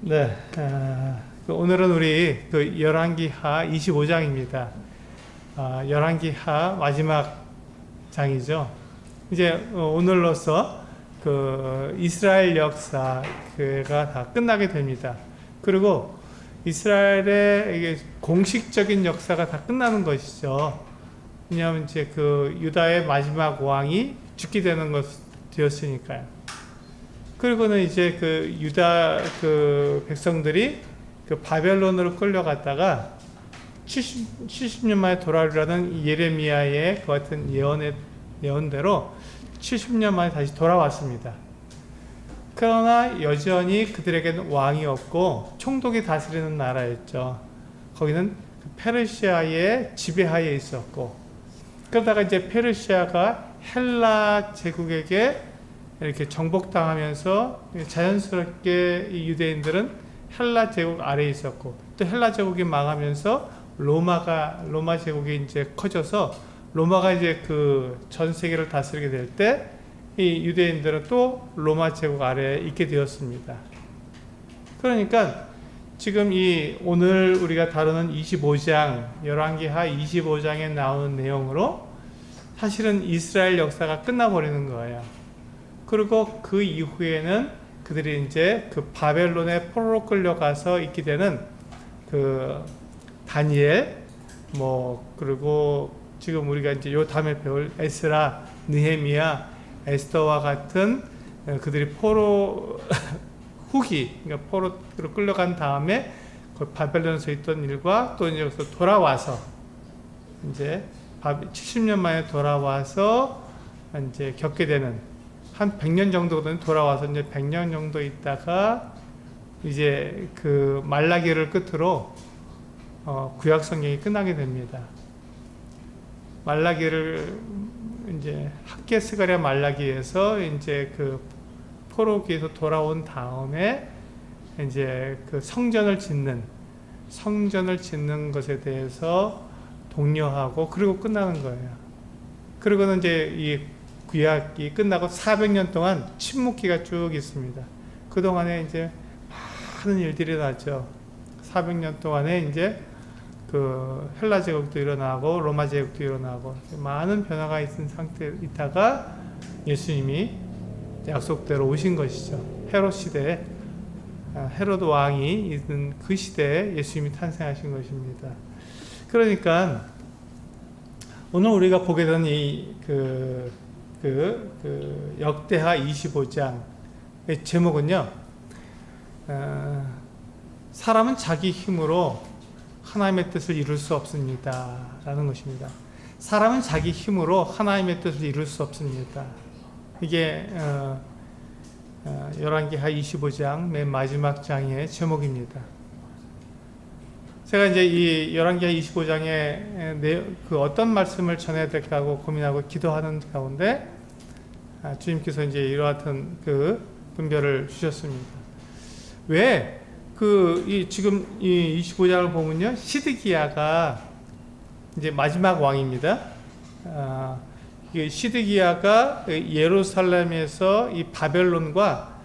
네, 오늘은 우리 그 열왕기하 25장입니다. 열왕기하 마지막 장이죠. 이제 오늘로써 그 이스라엘 역사가 다 끝나게 됩니다. 그리고 이스라엘의 이게 공식적인 역사가 다 끝나는 것이죠. 왜냐하면 이제 그 유다의 마지막 왕이 죽게 되는 되었으니까요. 그리고는 이제 그 유다 그 백성들이 그 바벨론으로 끌려갔다가 70년 만에 돌아오리라는 예레미야의 그 같은 예언대로 70년 만에 다시 돌아왔습니다. 그러나 여전히 그들에게는 왕이 없고 총독이 다스리는 나라였죠. 거기는 페르시아의 지배하에 있었고, 그러다가 이제 페르시아가 헬라 제국에게 이렇게 정복당하면서 자연스럽게 이 유대인들은 헬라 제국 아래에 있었고, 또 헬라 제국이 망하면서 로마 제국이 이제 커져서 로마가 이제 그 전 세계를 다스리게 될 때 이 유대인들은 또 로마 제국 아래에 있게 되었습니다. 그러니까 지금 이 오늘 우리가 다루는 25장, 열왕기하 25장에 나오는 내용으로 사실은 이스라엘 역사가 끝나버리는 거예요. 그리고 그 이후에는 그들이 이제 그 바벨론의 포로로 끌려가서 있게 되는 그 다니엘, 그리고 지금 우리가 이제 요 다음에 배울 에스라, 느헤미야, 에스더와 같은 그들이 포로 후기, 그러니까 포로로 끌려간 다음에 그 바벨론에서 있던 일과 또 이제 여기서 돌아와서 이제 70년 만에 돌아와서 이제 겪게 되는 한 100년 정도는 돌아와서 이제 100년 정도 있다가 이제 그 말라기를 끝으로 구약 성경이 끝나게 됩니다. 말라기를 이제 학개스가랴 말라기에서 이제 그 포로기에서 돌아온 다음에 이제 그 성전을 짓는 것에 대해서 독려하고 그리고 끝나는 거예요. 그리고는 이제 이 구약이 끝나고 400년 동안 침묵기가 쭉 있습니다. 그동안에 이제 많은 일들이 났죠. 400년 동안에 이제 그 헬라 제국도 일어나고 로마 제국도 일어나고 많은 변화가 있은 상태에 있다가 예수님이 약속대로 오신 것이죠. 헤롯 시대에 헤롯 왕이 있는 그 시대에 예수님이 탄생하신 것입니다. 그러니까 오늘 우리가 보게 된 이 역대하 25장의 제목은요, 사람은 자기 힘으로 하나님의 뜻을 이룰 수 없습니다 라는 것입니다. 사람은 자기 힘으로 하나님의 뜻을 이룰 수 없습니다. 이게 열왕기하 25장 맨 마지막 장의 제목입니다. 제가 이제 이 열왕기하 25장에 그 어떤 말씀을 전해야 될까 하고 고민하고 기도하는 가운데 주님께서 이제 이와 같은 그 분별을 주셨습니다. 왜 지금 이 25장을 보면요, 시드기야가 이제 마지막 왕입니다. 시드기야가 예루살렘에서 이 바벨론과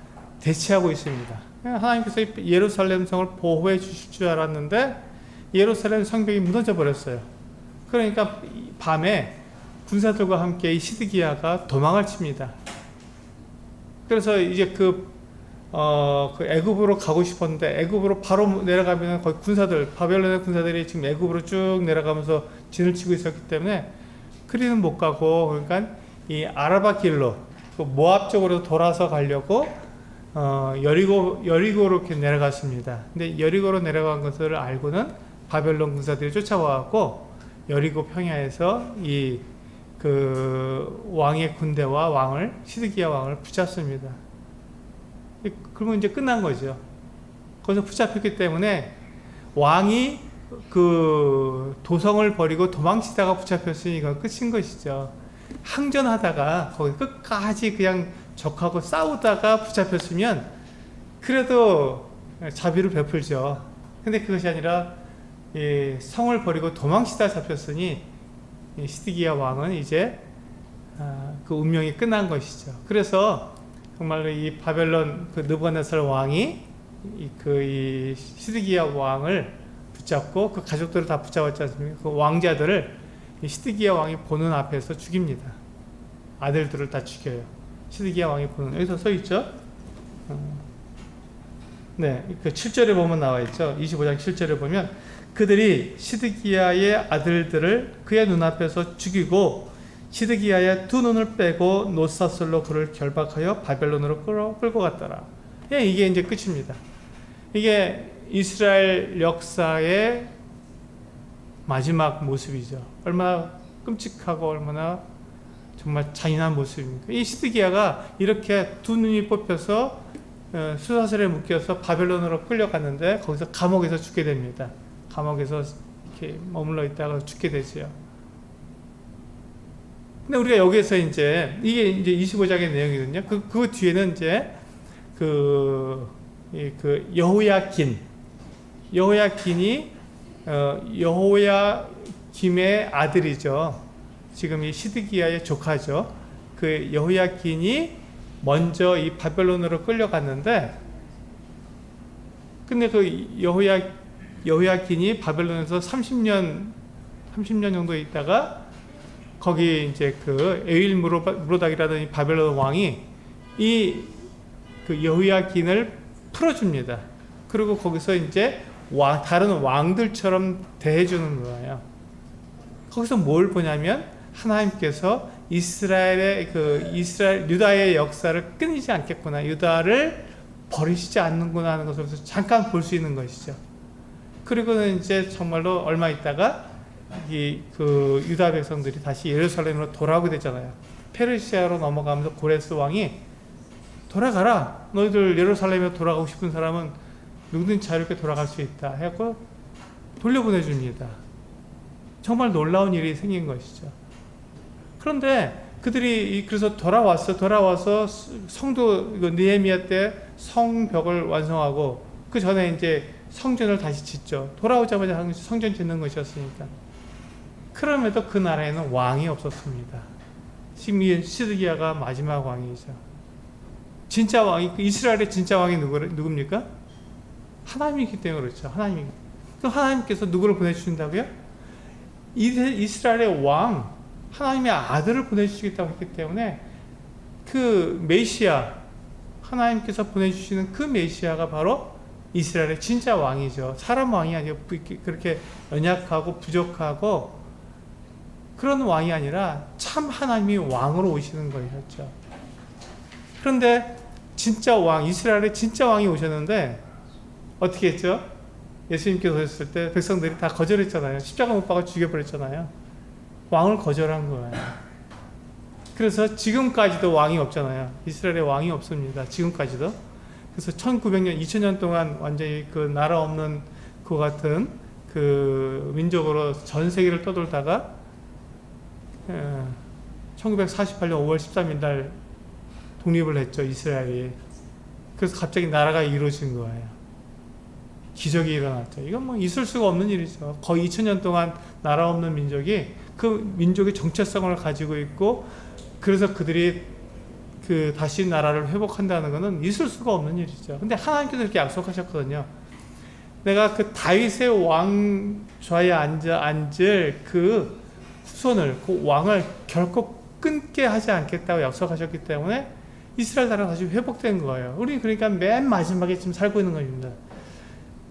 대치하고 있습니다. 하나님께서 예루살렘 성을 보호해 주실 줄 알았는데 예루살렘 성벽이 무너져 버렸어요. 그러니까 밤에 군사들과 함께 이 시드기야가 도망을 칩니다. 그래서 이제 그 애굽으로 가고 싶었는데 애굽으로 바로 내려가면 거기 바벨론의 군사들이 지금 애굽으로 쭉 내려가면서 진을 치고 있었기 때문에 그리는 못 가고, 그러니까 이 아라바 길로 모압 쪽으로 돌아서 가려고 여리고로 이렇게 내려갔습니다. 근데 여리고로 내려간 것을 알고는 바벨론 군사들이 쫓아와갖고 여리고 평야에서 이 그 왕의 군대와 시드기야 왕을 붙잡습니다. 그러면 이제 끝난 거죠. 거기서 붙잡혔기 때문에 왕이 그 도성을 버리고 도망치다가 붙잡혔으니 이건 끝인 것이죠. 항전하다가 거기 끝까지 그냥 적하고 싸우다가 붙잡혔으면 그래도 자비를 베풀죠. 근데 그것이 아니라 이 성을 버리고 도망치다 잡혔으니 시드기야 왕은 이제 그 운명이 끝난 것이죠. 그래서 정말로 이 바벨론 그 느부갓네살 왕이 이 시드기야 왕을 붙잡고 그 가족들을 다 붙잡았지 않습니까? 그 왕자들을 이 시드기야 왕이 보는 앞에서 죽입니다. 아들들을 다 죽여요. 시드기야 왕이 보는, 여기서 써 있죠? 네, 그 7절에 보면 나와 있죠. 25장 7절에 보면 그들이 시드기야의 아들들을 그의 눈앞에서 죽이고 시드기야의 두 눈을 빼고 노사슬로 그를 결박하여 바벨론으로 끌고 갔더라. 예, 이게 이제 끝입니다. 이게 이스라엘 역사의 마지막 모습이죠. 얼마나 끔찍하고 얼마나 정말 잔인한 모습입니까? 이 시드기야가 이렇게 두 눈이 뽑혀서 수사슬에 묶여서 바벨론으로 끌려갔는데 거기서 감옥에서 죽게 됩니다. 감옥에서 이렇게 머물러 있다가 죽게 되죠. 근데 우리가 여기에서 이제 이게 이제 25장의 내용이거든요. 그 뒤에는 이제 여호야긴이 여호야김의 아들이죠. 지금 이 시드기야의 조카죠. 그 여호야긴이 먼저 이 바벨론으로 끌려갔는데, 근데 그 여호야긴이 바벨론에서 30년 정도 있다가 거기 이제 그 에윌무로닥이라는 이 바벨론 왕이 그 여호야긴을 풀어줍니다. 그리고 거기서 이제 다른 왕들처럼 대해주는 거예요. 거기서 뭘 보냐면 하나님께서 유다의 역사를 끊이지 않겠구나, 유다를 버리시지 않는구나 하는 것을 잠깐 볼 수 있는 것이죠. 그리고는 이제 정말로 얼마 있다가 그 유다 백성들이 다시 예루살렘으로 돌아오게 되잖아요. 페르시아로 넘어가면서 고레스 왕이 돌아가라, 너희들 예루살렘에 돌아가고 싶은 사람은 누구든지 자유롭게 돌아갈 수 있다 해서 돌려보내줍니다. 정말 놀라운 일이 생긴 것이죠. 그런데 그들이 그래서 돌아와서 성도 느헤미야 때 성벽을 완성하고 그 전에 이제 성전을 다시 짓죠. 돌아오자마자 성전 짓는 것이었으니까. 그럼에도 그 나라에는 왕이 없었습니다. 지금 시드기야가 마지막 왕이죠. 진짜 왕이, 이스라엘의 진짜 왕이 누굽니까? 하나님이기 때문에 그렇죠. 하나님께서 누구를 보내주신다고요? 이스라엘의 왕, 하나님의 아들을 보내주시겠다고 했기 때문에 그 메시아, 하나님께서 보내주시는 그 메시아가 바로 이스라엘의 진짜 왕이죠. 사람 왕이 아니고 그렇게 연약하고 부족하고 그런 왕이 아니라 참 하나님이 왕으로 오시는 거였죠. 그런데 진짜 왕, 이스라엘의 진짜 왕이 오셨는데 어떻게 했죠? 예수님께서 오셨을 때 백성들이 다 거절했잖아요. 십자가 못 박아 죽여버렸잖아요. 왕을 거절한 거예요. 그래서 지금까지도 왕이 없잖아요. 이스라엘에 왕이 없습니다. 지금까지도. 그래서 1900년, 2000년 동안 완전히 그 나라 없는 그 같은 그 민족으로 전 세계를 떠돌다가 1948년 5월 13일 날 독립을 했죠, 이스라엘이. 그래서 갑자기 나라가 이루어진 거예요. 기적이 일어났죠. 이건 뭐 있을 수가 없는 일이죠. 거의 2000년 동안 나라 없는 민족이 그 민족의 정체성을 가지고 있고, 그래서 그들이 다시 나라를 회복한다는 것은 있을 수가 없는 일이죠. 근데 하나님께서 이렇게 약속하셨거든요. 내가 그 다윗의 왕좌에 앉을 그 후손을, 그 왕을 결코 끊게 하지 않겠다고 약속하셨기 때문에 이스라엘 나라가 다시 회복된 거예요. 우리 그러니까 맨 마지막에 지금 살고 있는 겁니다.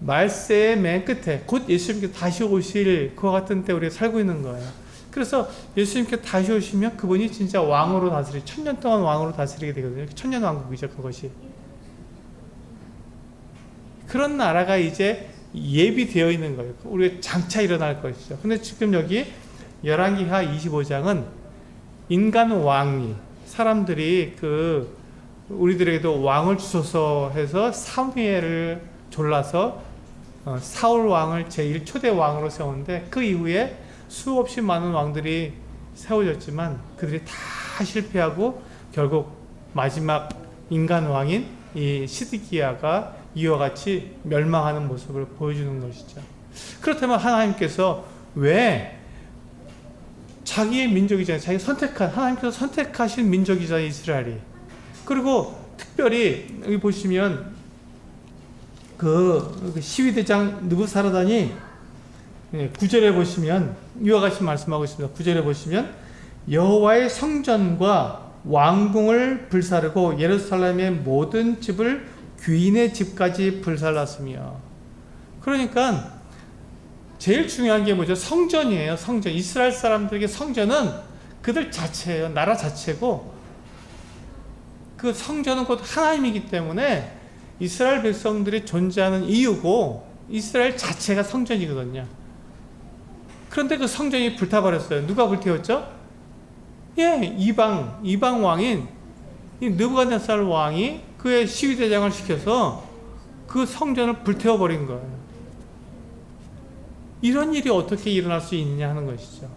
말세의 맨 끝에 곧 예수님께서 다시 오실 그와 같은 때 우리가 살고 있는 거예요. 그래서 예수님께서 다시 오시면 그분이 진짜 왕으로 1000년 동안 왕으로 다스리게 되거든요. 천년왕국이죠, 그것이. 그런 나라가 이제 예비되어 있는 거예요. 우리가 장차 일어날 것이죠. 근데 지금 여기 열왕기하 25장은 인간 왕이, 사람들이 우리들에게도 왕을 주소서 해서 사무엘을 졸라서 사울 왕을 제1초대 왕으로 세웠는데, 그 이후에 수없이 많은 왕들이 세워졌지만 그들이 다 실패하고 결국 마지막 인간 왕인 이 시드기야가 이와 같이 멸망하는 모습을 보여주는 것이죠. 그렇다면 하나님께서 왜 자기의 민족이잖아요. 하나님께서 선택하신 민족이잖아요, 이스라엘이. 그리고 특별히 여기 보시면 그 시위대장 느부사라단이 9절에 보시면 이와 같이 말씀하고 있습니다. 9절에 보시면 여호와의 성전과 왕궁을 불사르고 예루살렘의 모든 집을 귀인의 집까지 불살랐으며. 그러니까 제일 중요한 게 뭐죠? 성전이에요. 성전. 이스라엘 사람들에게 성전은 그들 자체예요. 나라 자체고, 그 성전은 곧 하나님이기 때문에 이스라엘 백성들이 존재하는 이유고, 이스라엘 자체가 성전이거든요. 그런데 그 성전이 불타버렸어요. 누가 불태웠죠? 이방 왕인 이 느부갓네살 왕이 그의 시위대장을 시켜서 그 성전을 불태워버린 거예요. 이런 일이 어떻게 일어날 수 있느냐 하는 것이죠.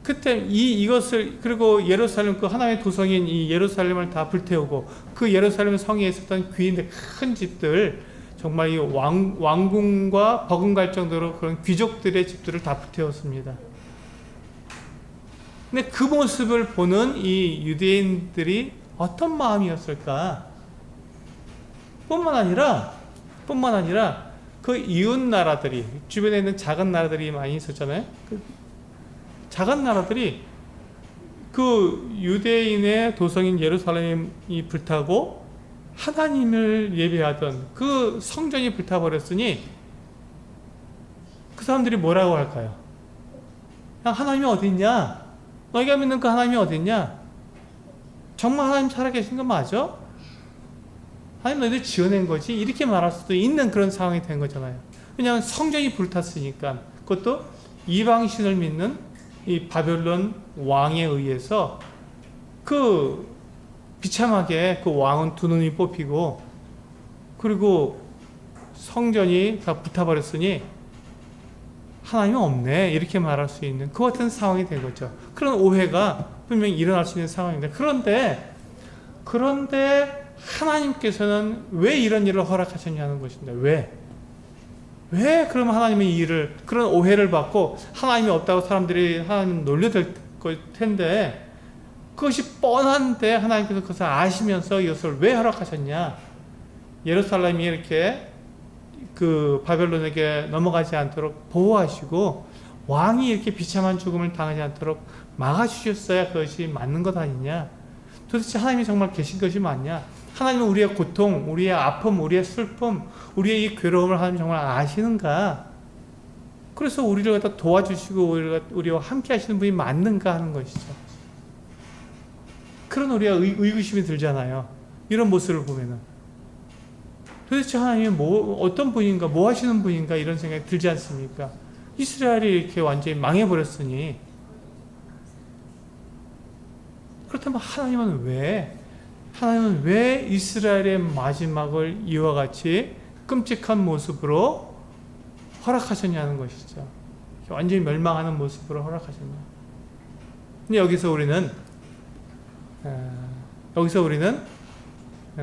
그때 이것을, 그리고 예루살렘, 그 하나님의 도성인 이 예루살렘을 다 불태우고, 그 예루살렘 성에 있었던 귀인들, 큰 집들, 정말 이 왕궁과 버금갈 정도로 그런 귀족들의 집들을 다 불태웠습니다. 근데 그 모습을 보는 이 유대인들이 어떤 마음이었을까? 뿐만 아니라 그 이웃 나라들이, 주변에 있는 작은 나라들이 많이 있었잖아요. 그 작은 나라들이 그 유대인의 도성인 예루살렘이 불타고 하나님을 예배하던 그 성전이 불타버렸으니 그 사람들이 뭐라고 할까요? 야, 하나님이 어디 있냐? 너희가 믿는 그 하나님이 어디 있냐? 정말 하나님 살아계신 거 맞아? 하나님 너희들 지어낸 거지? 이렇게 말할 수도 있는 그런 상황이 된 거잖아요. 왜냐하면 성전이 불탔으니까. 그것도 이방신을 믿는 이 바벨론 왕에 의해서 그 비참하게 그 왕은 두 눈이 뽑히고, 그리고 성전이 다 불타버렸으니 하나님이 없네, 이렇게 말할 수 있는 그 같은 상황이 된 거죠. 그런 오해가 분명히 일어날 수 있는 상황인데, 그런데 하나님께서는 왜 이런 일을 허락하셨냐는 것입니다. 왜 그럼 하나님의 일을, 그런 오해를 받고 하나님이 없다고 사람들이 하나님 놀려댈 텐데, 그것이 뻔한데 하나님께서 그것을 아시면서 이것을 왜 허락하셨냐? 예루살렘이 이렇게 그 바벨론에게 넘어가지 않도록 보호하시고, 왕이 이렇게 비참한 죽음을 당하지 않도록 막아주셨어야 그것이 맞는 것 아니냐? 도대체 하나님이 정말 계신 것이 맞냐? 하나님은 우리의 고통, 우리의 아픔, 우리의 슬픔, 우리의 이 괴로움을 하나님 정말 아시는가? 그래서 우리를 갖다 도와주시고 우리와 함께 하시는 분이 맞는가 하는 것이죠. 그런 우리가 의구심이 들잖아요. 이런 모습을 보면은. 도대체 하나님이 어떤 분인가, 뭐 하시는 분인가, 이런 생각이 들지 않습니까? 이스라엘이 이렇게 완전히 망해버렸으니. 그렇다면 하나님은 왜 이스라엘의 마지막을 이와 같이 끔찍한 모습으로 허락하셨냐는 것이죠. 완전히 멸망하는 모습으로 허락하셨냐. 근데 여기서 우리는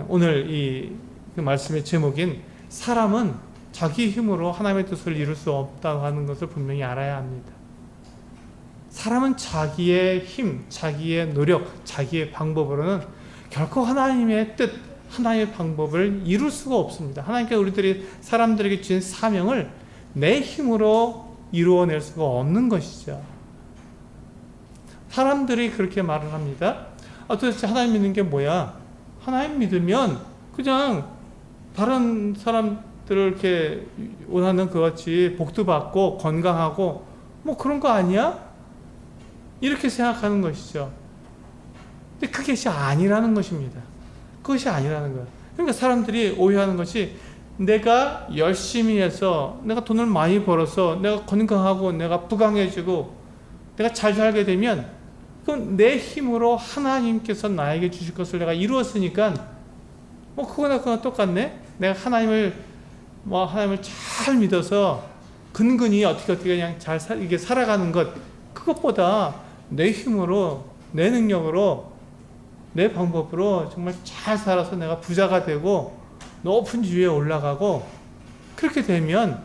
오늘 그 말씀의 제목인 사람은 자기 힘으로 하나님의 뜻을 이룰 수 없다고 하는 것을 분명히 알아야 합니다. 사람은 자기의 힘, 자기의 노력, 자기의 방법으로는 결코 하나님의 뜻, 하나님의 방법을 이룰 수가 없습니다. 하나님께서 사람들에게 주신 사명을 내 힘으로 이루어낼 수가 없는 것이죠. 사람들이 그렇게 말을 합니다. 도대체 하나님 믿는 게 뭐야? 하나님 믿으면 그냥 다른 사람들을 이렇게 원하는 것 같이 복도 받고 건강하고 뭐 그런 거 아니야? 이렇게 생각하는 것이죠. 근데 그것이 아니라는 것입니다. 그것이 아니라는 거예요. 그러니까 사람들이 오해하는 것이, 내가 열심히 해서, 내가 돈을 많이 벌어서, 내가 건강하고, 내가 부강해지고, 내가 잘 살게 되면, 그건 내 힘으로 하나님께서 나에게 주실 것을 내가 이루었으니까, 그거나 똑같네? 내가 하나님을 잘 믿어서, 근근히 어떻게 그냥 이게 살아가는 것, 그것보다 내 힘으로, 내 능력으로, 내 방법으로 정말 잘 살아서 내가 부자가 되고 높은 지위에 올라가고, 그렇게 되면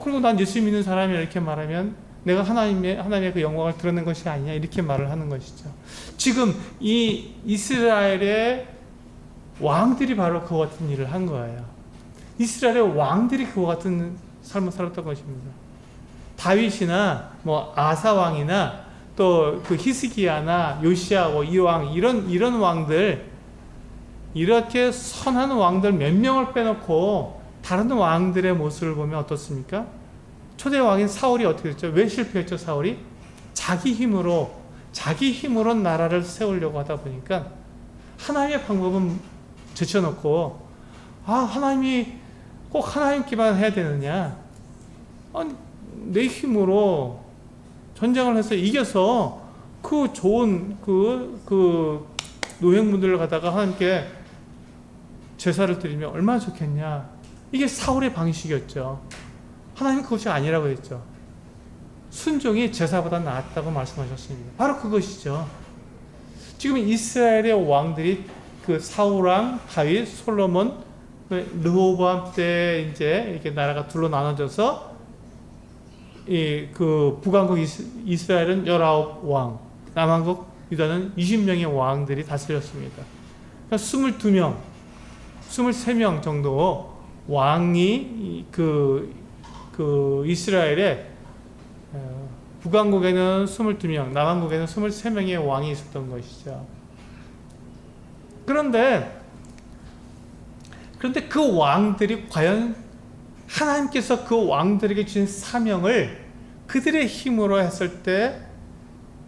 그리고 난 예수 믿는 사람이 이렇게 말하면 내가 하나님의 그 영광을 드러낸 것이 아니냐, 이렇게 말을 하는 것이죠. 지금 이 이스라엘의 왕들이 바로 그 같은 일을 한 거예요. 이스라엘의 왕들이 그와 같은 삶을 살았던 것입니다. 다윗이나 뭐 아사 왕이나 또 그 히스기야나 요시야 이왕 이런 왕들, 이렇게 선한 왕들 몇 명을 빼놓고 다른 왕들의 모습을 보면 어떻습니까? 초대 왕인 사울이 어떻게 됐죠? 왜 실패했죠? 사울이 자기 힘으로 나라를 세우려고 하다 보니까 하나님의 방법은 제쳐놓고, 하나님이 꼭 하나님께만 해야 되느냐? 아니, 내 힘으로 전쟁을 해서 이겨서 그 좋은 그 노획물들을 갖다가 하나님께 제사를 드리면 얼마나 좋겠냐? 이게 사울의 방식이었죠. 하나님은 그것이 아니라고 했죠. 순종이 제사보다 낫다고 말씀하셨습니다. 바로 그것이죠. 지금 이스라엘의 왕들이 그 사울왕, 다윗, 솔로몬, 르호보암 때 이제 이렇게 나라가 둘로 나눠져서 그 북왕국 이스라엘은 19왕, 남왕국 유다는 20명의 왕들이 다스렸습니다. 그러니까 22명, 23명 정도 왕이 그 이스라엘의 북왕국에는 22명, 남왕국에는 23명의 왕이 있었던 것이죠. 그런데 그 왕들이 과연 하나님께서 그 왕들에게 주신 사명을 그들의 힘으로 했을 때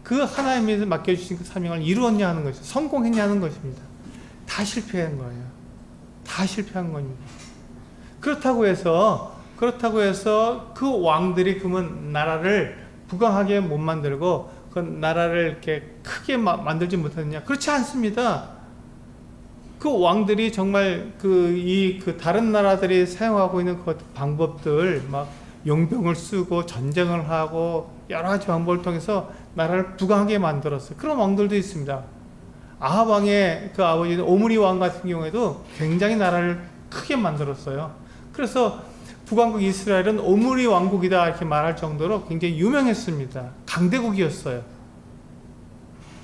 그 하나님에서 맡겨주신 그 사명을 이루었냐 하는 것이죠. 성공했냐 하는 것입니다. 다 실패한 거예요. 다 실패한 겁니다. 그렇다고 해서 그 왕들이 그러면 나라를 부강하게 못 만들고 그 나라를 이렇게 크게 만들지 못했느냐? 그렇지 않습니다. 그 왕들이 정말 그 다른 나라들이 사용하고 있는 그 방법들, 막 용병을 쓰고 전쟁을 하고 여러 가지 방법을 통해서 나라를 부강하게 만들었어요. 그런 왕들도 있습니다. 아합 왕의 그 아버지는 오므리 왕 같은 경우에도 굉장히 나라를 크게 만들었어요. 그래서 북왕국 이스라엘은 오므리 왕국이다 이렇게 말할 정도로 굉장히 유명했습니다. 강대국이었어요.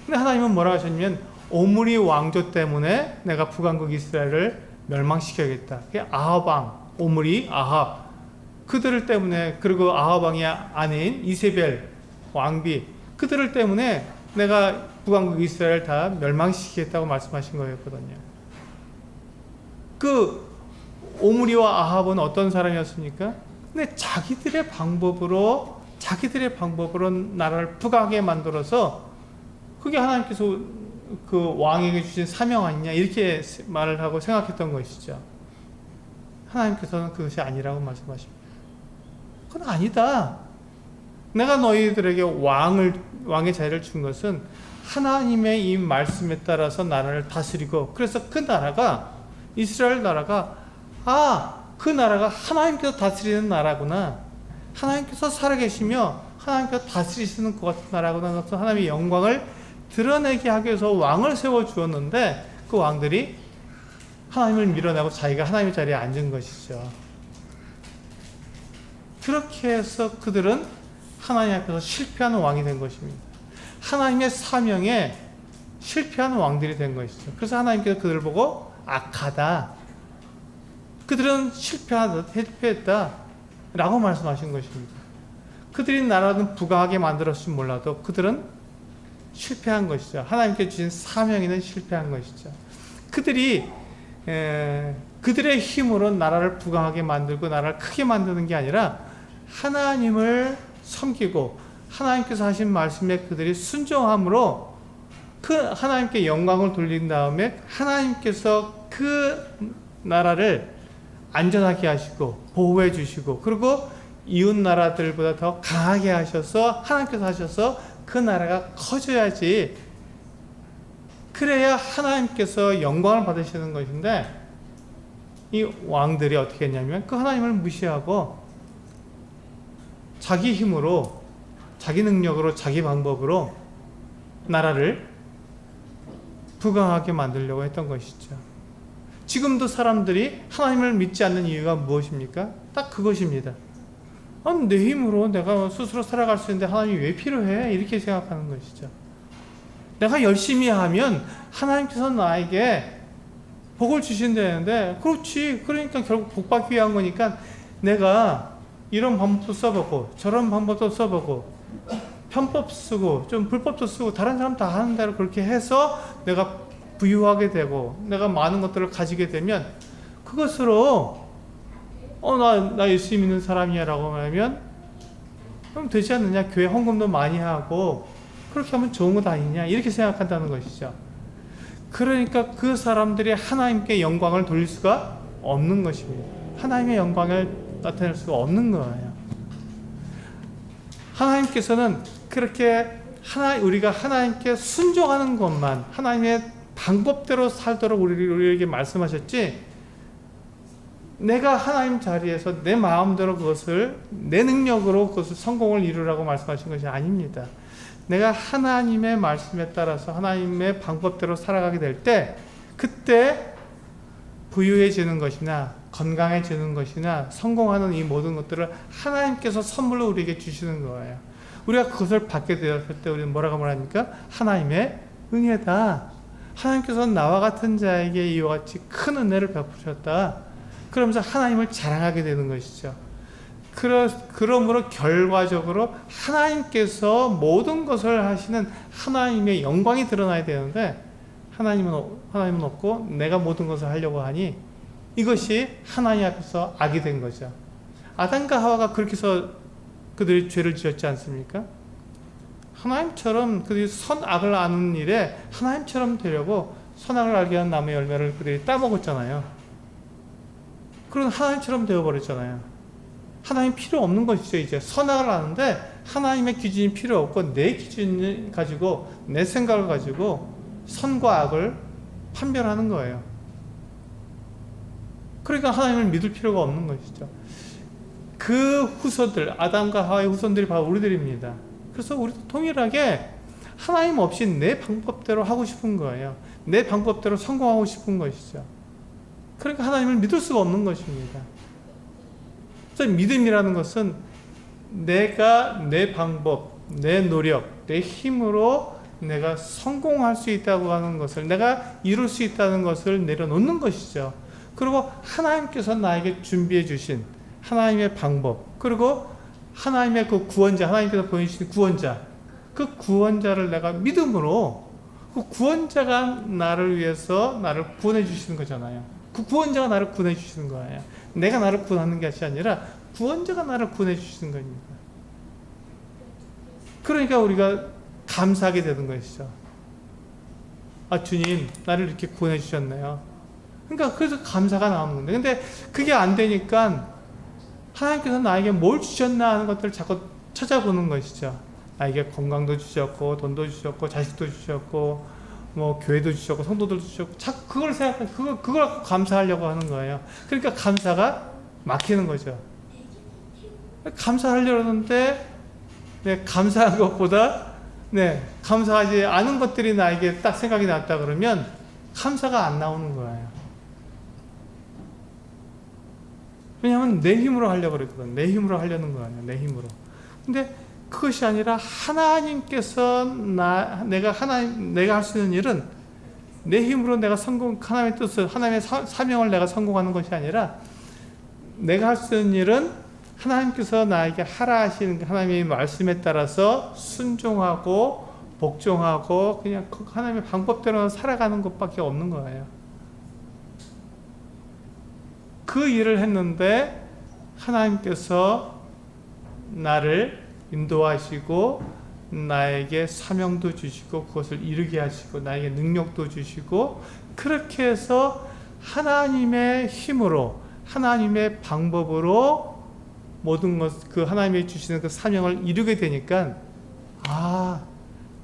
근데 하나님은 뭐라 하셨냐면 오므리 왕조 때문에 내가 북왕국 이스라엘을 멸망시켜야겠다. 그게 아합 왕, 오므리, 아합 그들을 때문에, 그리고 아합 왕의 아내인 이세벨 왕비 그들을 때문에 내가 북왕국 이스라엘을 다 멸망시키겠다고 말씀하신 거였거든요. 그 오므리와 아합은 어떤 사람이었습니까? 근데 자기들의 방법으로 나라를 북하게 만들어서 그게 하나님께서 그 왕에게 주신 사명 아니냐 이렇게 말을 하고 생각했던 것이죠. 하나님께서는 그것이 아니라고 말씀하십니다. 그건 아니다. 내가 너희들에게 왕의 자리를 준 것은 하나님의 이 말씀에 따라서 나라를 다스리고, 그래서 그 나라가, 이스라엘 나라가 그 나라가 하나님께서 다스리는 나라구나, 하나님께서 살아계시며 하나님께서 다스리시는 것 같은 나라구나, 그래서 하나님의 영광을 드러내게 하기 위해서 왕을 세워주었는데 그 왕들이 하나님을 밀어내고 자기가 하나님의 자리에 앉은 것이죠. 그렇게 해서 그들은 하나님 앞에서 실패하는 왕이 된 것입니다. 하나님의 사명에 실패하는 왕들이 된 것이죠. 그래서 하나님께서 그들을 보고 악하다, 그들은 실패했다 라고 말씀하신 것입니다. 그들이 나라는 부강하게 만들었을지 몰라도 그들은 실패한 것이죠. 하나님께 주신 사명에는 실패한 것이죠. 그들이 그들의 힘으로 나라를 부강하게 만들고 나라를 크게 만드는 게 아니라 하나님을 섬기고 하나님께서 하신 말씀에 그들이 순종함으로 그 하나님께 영광을 돌린 다음에 하나님께서 그 나라를 안전하게 하시고 보호해 주시고, 그리고 이웃 나라들보다 더 강하게 하셔서 하나님께서 하셔서 그 나라가 커져야지, 그래야 하나님께서 영광을 받으시는 것인데, 이 왕들이 어떻게 했냐면 그 하나님을 무시하고 자기 힘으로, 자기 능력으로, 자기 방법으로 나라를 부강하게 만들려고 했던 것이죠. 지금도 사람들이 하나님을 믿지 않는 이유가 무엇입니까? 딱 그것입니다. 내 힘으로 내가 스스로 살아갈 수 있는데 하나님이 왜 필요해? 이렇게 생각하는 것이죠. 내가 열심히 하면 하나님께서 나에게 복을 주신다는데, 그렇지. 그러니까 결국 복 받기 위한 거니까 내가 이런 방법도 써보고 저런 방법도 써보고 편법 쓰고 좀 불법도 쓰고 다른 사람 다 하는 대로 그렇게 해서 내가 부유하게 되고 내가 많은 것들을 가지게 되면 그것으로 나 예수 믿는 사람이야 라고 하면 그럼 되지 않느냐. 교회 헌금도 많이 하고 그렇게 하면 좋은 것 아니냐 이렇게 생각한다는 것이죠. 그러니까 그 사람들이 하나님께 영광을 돌릴 수가 없는 것입니다. 하나님의 영광을 나타낼 수가 없는 거예요. 하나님께서는 그렇게 우리가 하나님께 순종하는 것만, 하나님의 방법대로 살도록 우리에게 말씀하셨지, 내가 하나님 자리에서 내 마음대로 그것을, 내 능력으로 그것을 성공을 이루라고 말씀하신 것이 아닙니다. 내가 하나님의 말씀에 따라서 하나님의 방법대로 살아가게 될 때, 그때 부유해지는 것이나 건강해지는 것이나 성공하는 이 모든 것들을 하나님께서 선물로 우리에게 주시는 거예요. 우리가 그것을 받게 되었을 때 우리는 뭐라고 말합니까? 하나님의 은혜다. 하나님께서 나와 같은 자에게 이와 같이 큰 은혜를 베푸셨다. 그러면서 하나님을 자랑하게 되는 것이죠. 그러므로 결과적으로 하나님께서 모든 것을 하시는 하나님의 영광이 드러나야 되는데 하나님은 없고 내가 모든 것을 하려고 하니 이것이 하나님 앞에서 악이 된 거죠. 아담과 하와가 그렇게 해서 그들이 죄를 지었지 않습니까? 하나님처럼 그들이 선악을 아는 일에 하나님처럼 되려고 선악을 알게 한 나무의 열매를 그들이 따먹었잖아요. 그런 하나님처럼 되어버렸잖아요. 하나님 필요 없는 것이죠. 이제 선악을 아는데 하나님의 기준이 필요 없고 내 기준을 가지고 내 생각을 가지고 선과 악을 판별하는 거예요. 그러니까 하나님을 믿을 필요가 없는 것이죠. 그 후손들, 아담과 하와의 후손들이 바로 우리들입니다. 그래서 우리도 동일하게 하나님 없이 내 방법대로 하고 싶은 거예요. 내 방법대로 성공하고 싶은 것이죠. 그러니까 하나님을 믿을 수가 없는 것입니다. 그래서 믿음이라는 것은 내가 내 방법, 내 노력, 내 힘으로 내가 성공할 수 있다고 하는 것을, 내가 이룰 수 있다는 것을 내려놓는 것이죠. 그리고 하나님께서 나에게 준비해 주신 하나님의 방법, 그리고 하나님의 그 구원자, 하나님께서 보내주신 구원자, 그 구원자를 내가 믿음으로, 그 구원자가 나를 위해서 나를 구원해 주시는 거잖아요. 그 구원자가 나를 구원해 주시는 거예요. 내가 나를 구원하는 것이 아니라 구원자가 나를 구원해 주시는 겁니다. 그러니까 우리가 감사하게 되는 것이죠. 아, 주님, 나를 이렇게 구원해 주셨네요. 그러니까 그래서 감사가 나오는 건데, 근데 그게 안 되니까 하나님께서 나에게 뭘 주셨나 하는 것들을 자꾸 찾아보는 것이죠. 나에게 건강도 주셨고, 돈도 주셨고, 자식도 주셨고, 뭐 교회도 주셨고, 성도들도 주셨고, 자꾸 그걸 그걸 감사하려고 하는 거예요. 그러니까 감사가 막히는 거죠. 감사하려고 하는데, 감사한 것보다, 감사하지 않은 것들이 나에게 딱 생각이 났다 그러면, 감사가 안 나오는 거예요. 왜냐하면 내 힘으로 하려고 그랬거든. 내 힘으로 하려는 거 아니야. 내 힘으로. 근데 그것이 아니라 하나님께서 내가 할 수 있는 일은 내 힘으로 내가 하나님의 뜻을, 하나님의 사명을 내가 성공하는 것이 아니라 내가 할 수 있는 일은 하나님께서 나에게 하라 하시는 하나님의 말씀에 따라서 순종하고 복종하고 그냥 하나님의 방법대로 살아가는 것밖에 없는 거예요. 그 일을 했는데 하나님께서 나를 인도하시고 나에게 사명도 주시고 그것을 이루게 하시고 나에게 능력도 주시고 그렇게 해서 하나님의 힘으로 하나님의 방법으로 모든 것, 그 하나님이 주시는 그 사명을 이루게 되니까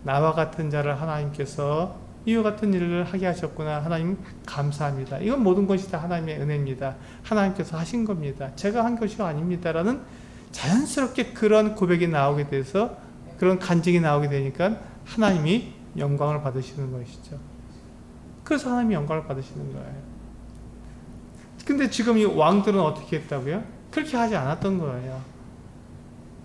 나와 같은 자를 하나님께서 이와 같은 일을 하게 하셨구나. 하나님 감사합니다. 이건 모든 것이 다 하나님의 은혜입니다. 하나님께서 하신 겁니다. 제가 한 것이 아닙니다. 라는 자연스럽게 그런 고백이 나오게 돼서 그런 간증이 나오게 되니까 하나님이 영광을 받으시는 것이죠. 그래서 하나님이 영광을 받으시는 거예요. 근데 지금 이 왕들은 어떻게 했다고요? 그렇게 하지 않았던 거예요.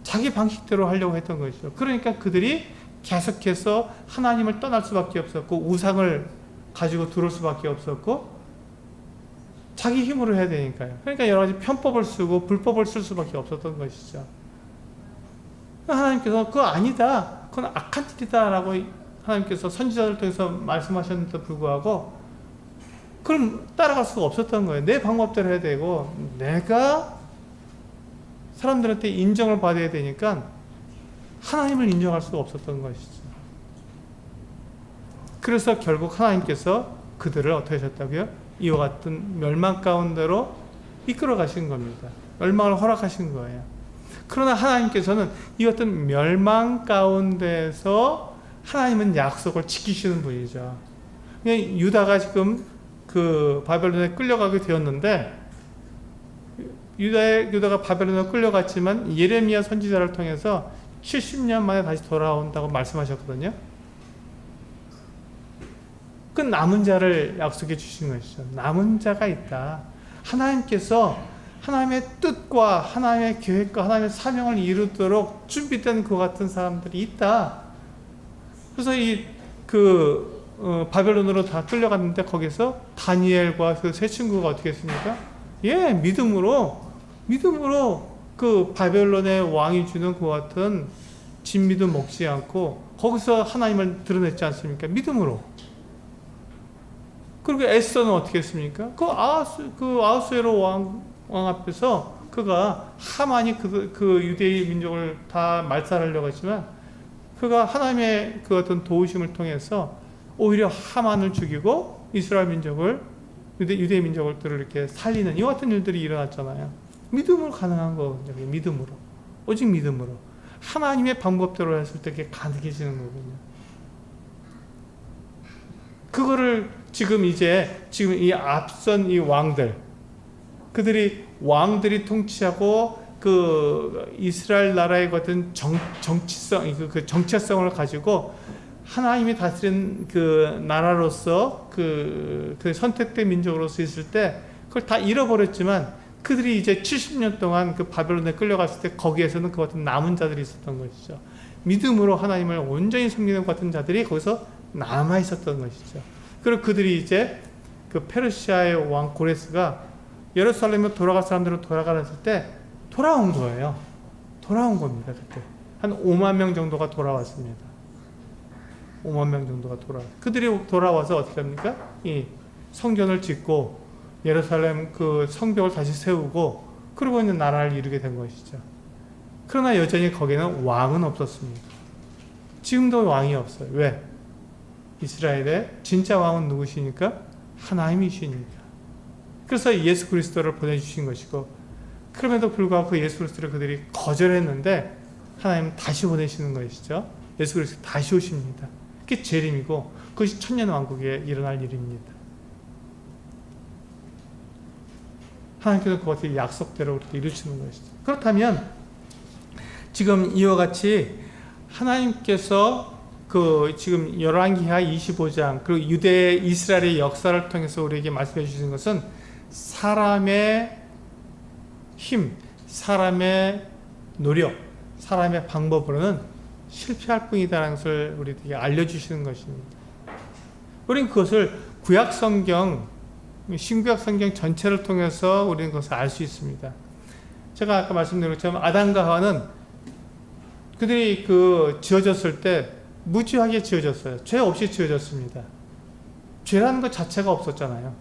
자기 방식대로 하려고 했던 것이죠. 그러니까 그들이 계속해서 하나님을 떠날 수밖에 없었고 우상을 가지고 들어올 수밖에 없었고 자기 힘으로 해야 되니까요. 그러니까 여러 가지 편법을 쓰고 불법을 쓸 수밖에 없었던 것이죠. 하나님께서 그거 아니다, 그건 악한 일이다 라고 하나님께서 선지자를 통해서 말씀하셨는데도 불구하고 그럼 따라갈 수가 없었던 거예요. 내 방법대로 해야 되고 내가 사람들한테 인정을 받아야 되니까 하나님을 인정할 수가 없었던 것이죠. 그래서 결국 하나님께서 그들을 어떻게 하셨다고요? 이와 같은 멸망 가운데로 이끌어 가신 겁니다. 멸망을 허락하신 거예요. 그러나 하나님께서는 이 같은 멸망 가운데서 하나님은 약속을 지키시는 분이죠. 유다가 지금 그 바벨론에 끌려가게 되었는데 유다가 바벨론에 끌려갔지만 예레미야 선지자를 통해서 70년 만에 다시 돌아온다고 말씀하셨거든요. 그 남은 자를 약속해 주신 것이죠. 남은 자가 있다. 하나님께서 하나님의 뜻과 하나님의 계획과 하나님의 사명을 이루도록 준비된 그 같은 사람들이 있다. 그래서 바벨론으로 다 끌려갔는데 거기서 다니엘과 그 세 친구가 어떻게 했습니까? 예, 믿음으로 그 바벨론의 왕이 주는 그 같은 진미도 먹지 않고 거기서 하나님을 드러냈지 않습니까? 믿음으로. 그리고 에스더는 어떻게 했습니까? 그 아하수에로 왕 앞에서 그가 하만이 그 유대의 민족을 다 말살하려고 했지만 그가 하나님의 그 어떤 도우심을 통해서 오히려 하만을 죽이고 이스라엘 민족을 유대의 민족들을 이렇게 살리는 이와 같은 일들이 일어났잖아요. 믿음으로 가능한 거거든요. 믿음으로. 오직 믿음으로. 하나님의 방법대로 했을 때 그게 가능해지는 거거든요. 그거를 지금 이 앞선 이 왕들이 통치하고 그 이스라엘 나라의 같은 정체성을 가지고 하나님이 다스린 그 나라로서 그 선택된 민족으로서 있을 때 그걸 다 잃어버렸지만 그들이 이제 70년 동안 그 바벨론에 끌려갔을 때 거기에서는 그 같은 남은 자들이 있었던 것이죠. 믿음으로 하나님을 온전히 섬기는 것 같은 자들이 거기서 남아 있었던 것이죠. 그리고 그들이 이제 그 페르시아의 왕 고레스가 예루살렘으로 돌아갈 사람들은 돌아가랬을 때 돌아온 거예요. 돌아온 겁니다. 그때 한 5만 명 정도가 돌아왔습니다. 5만 명 정도가 그들이 돌아와서 어떻게 합니까? 이 성전을 짓고 예루살렘 그 성벽을 다시 세우고 그러고 있는 나라를 이루게 된 것이죠. 그러나 여전히 거기는 왕은 없었습니다. 지금도 왕이 없어요. 왜? 이스라엘의 진짜 왕은 누구시니까? 하나님이시니까. 그래서 예수 그리스도를 보내주신 것이고 그럼에도 불구하고 그 예수 그리스도를 그들이 거절했는데 하나님은 다시 보내시는 것이죠. 예수 그리스도 다시 오십니다. 그게 재림이고 그것이 천년왕국에 일어날 일입니다. 하나님께서 그것을 약속대로 그렇게 이루시는 것이죠. 그렇다면 지금 이와 같이 하나님께서 그 지금 열왕기하 25장 그리고 유대 이스라엘의 역사를 통해서 우리에게 말씀해 주시는 것은 사람의 힘, 사람의 노력, 사람의 방법으로는 실패할 뿐이다라는 것을 우리에게 알려주시는 것입니다. 우리는 그것을 구약성경, 신구약성경 전체를 통해서 우리는 그것을 알 수 있습니다. 제가 아까 말씀드린 것처럼 아담과 하와는 그들이 지어졌을 때 무지하게 지어졌어요. 죄 없이 지어졌습니다. 죄라는 것 자체가 없었잖아요.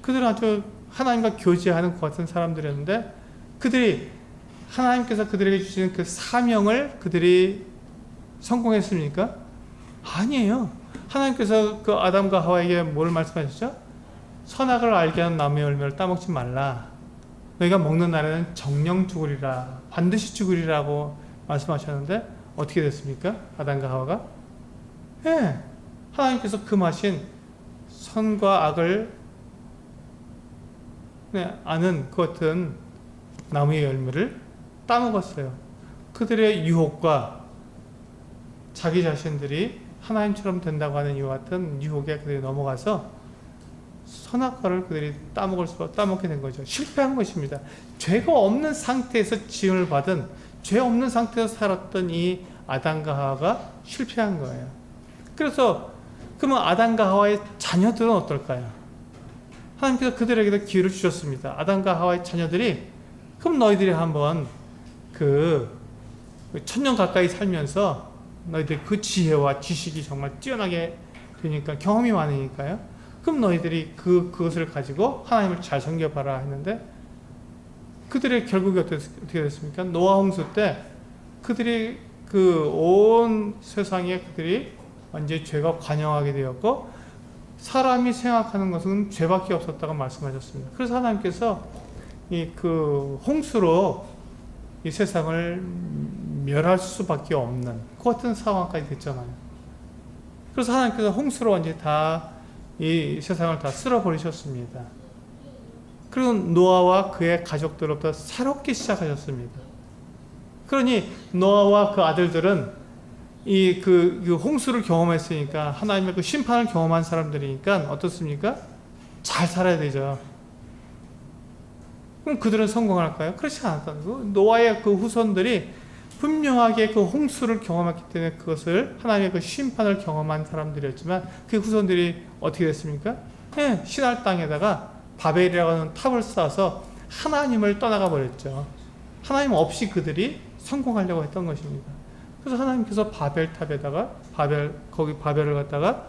그들은 아주 하나님과 교제하는 것 같은 사람들이었는데 그들이 하나님께서 그들에게 주시는 그 사명을 그들이 성공했습니까? 아니에요. 하나님께서 그 아담과 하와에게 뭘 말씀하셨죠? 선악을 알게 하는 나무의 열매를 따먹지 말라. 너희가 먹는 날에는 정령 죽으리라. 반드시 죽으리라고 말씀하셨는데 어떻게 됐습니까? 아담과 하와가? 예. 하나님께서 금하신 선과 악을 아는 그 같은 나무의 열매를 따먹었어요. 그들의 유혹과 자기 자신들이 하나님처럼 된다고 하는 이와 같은 유혹에 그들이 넘어가서 선악과를 그들이 따먹게 된 거죠. 실패한 것입니다. 죄가 없는 상태에서 지음을 받은 죄 없는 상태에서 살았던 이 아담과 하와가 실패한 거예요. 그래서 그러면 아담과 하와의 자녀들은 어떨까요? 하나님께서 그들에게도 기회를 주셨습니다. 아담과 하와의 자녀들이 그럼 너희들이 한번 그 천년 가까이 살면서 너희들 그 지혜와 지식이 정말 뛰어나게 되니까 경험이 많으니까요. 그럼 너희들이 그것을 가지고 하나님을 잘 섬겨봐라 했는데 그들의 결국이 어떻게 됐습니까? 노아 홍수 때 그들이 그 온 세상에 그들이 완전히 죄가 관영하게 되었고 사람이 생각하는 것은 죄밖에 없었다고 말씀하셨습니다. 그래서 하나님께서 그 홍수로 이 세상을 멸할 수밖에 없는 그 같은 상황까지 됐잖아요. 그래서 하나님께서 홍수로 완전히 다 이 세상을 다 쓸어버리셨습니다. 그리고 노아와 그의 가족들로부터 새롭게 시작하셨습니다. 그러니 노아와 그 아들들은 그 홍수를 경험했으니까 하나님의 그 심판을 경험한 사람들이니까 어떻습니까? 잘 살아야 되죠. 그럼 그들은 성공할까요? 그렇지 않았다는 거. 노아의 그 후손들이 분명하게 그 홍수를 경험했기 때문에 그것을 하나님의 그 심판을 경험한 사람들이었지만 그 후손들이 어떻게 됐습니까? 신할 땅에다가 바벨이라고 하는 탑을 쌓아서 하나님을 떠나가 버렸죠. 하나님 없이 그들이 성공하려고 했던 것입니다. 그래서 하나님께서 바벨탑에다가 거기 바벨을 갖다가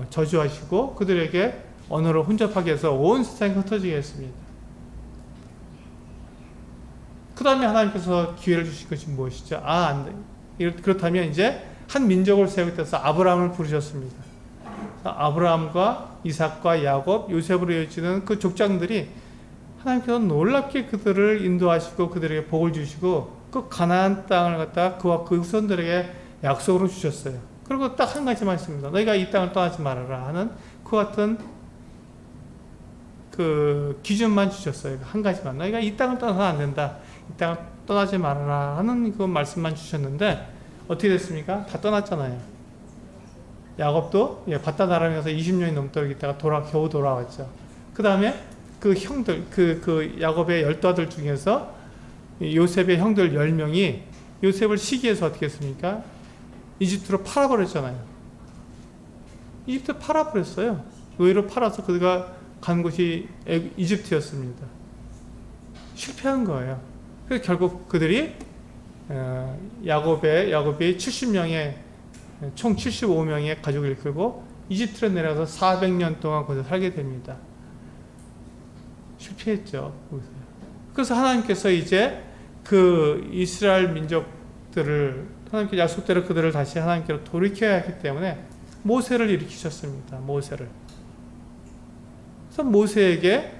저주하시고 그들에게 언어를 혼잡하게 해서 온 세상에 흩어지게 했습니다. 그 다음에 하나님께서 기회를 주신 것이 무엇이죠? 안 돼. 그렇다면 이제 한 민족을 세우겠다서 아브라함을 부르셨습니다. 아브라함과 이삭과 야곱, 요셉으로 이어지는 그 족장들이 하나님께서 놀랍게 그들을 인도하시고 그들에게 복을 주시고 그 가나안 땅을 갖다가 그와 그 후손들에게 약속으로 주셨어요. 그리고 딱 한 가지만 있습니다. 너희가 이 땅을 떠나지 말아라 하는 그 같은 그 기준만 주셨어요. 한 가지만. 너희가 이 땅을 떠나서는 안 된다. 이 땅을 떠나지 말아라 하는 그 말씀만 주셨는데 어떻게 됐습니까? 다 떠났잖아요. 야곱도 바다나람에서 20년이 넘도록 있다가 겨우 돌아왔죠. 그 다음에 그 형들, 그 야곱의 12아들 중에서 요셉의 형들 10명이 요셉을 시기해서 어떻게 했습니까? 이집트로 팔아버렸잖아요. 이집트 팔아버렸어요. 의외로 팔아서 그가 간 곳이 이집트였습니다. 실패한 거예요. 그래서 결국 그들이 야곱이 70명의 총 75명의 가족을 이끌고 이집트로 내려가서 400년 동안 거기서 살게 됩니다. 실패했죠. 그래서 하나님께서 이제 그 이스라엘 민족들을 하나님께 약속대로 그들을 다시 하나님께로 돌이켜야 하기 때문에 모세를 일으키셨습니다. 모세를. 그래서 모세에게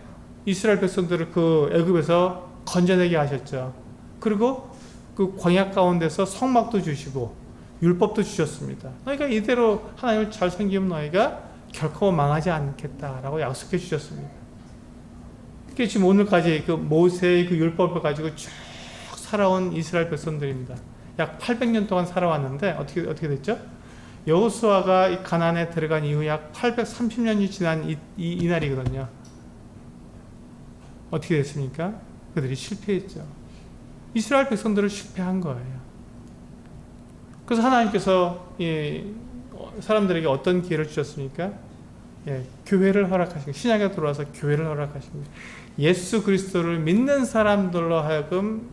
이스라엘 백성들을 그 애굽에서 건져내게 하셨죠. 그리고 그 광야 가운데서 성막도 주시고 율법도 주셨습니다. 너희가 이대로 하나님을 잘 섬기면 너희가 결코 망하지 않겠다라고 약속해 주셨습니다. 그게 지금 오늘까지 그 모세의 그 율법을 가지고 쭉 살아온 이스라엘 백성들입니다. 약 800년 동안 살아왔는데 어떻게 됐죠? 여호수아가 이 가나안에 들어간 이후 약 830년이 지난 이 날이거든요. 어떻게 됐습니까? 그들이 실패했죠. 이스라엘 백성들을 실패한 거예요. 그래서 하나님께서 사람들에게 어떤 기회를 주셨습니까? 교회를 허락하신, 신약에 들어와서 교회를 허락하십니다. 예수 그리스도를 믿는 사람들로 하여금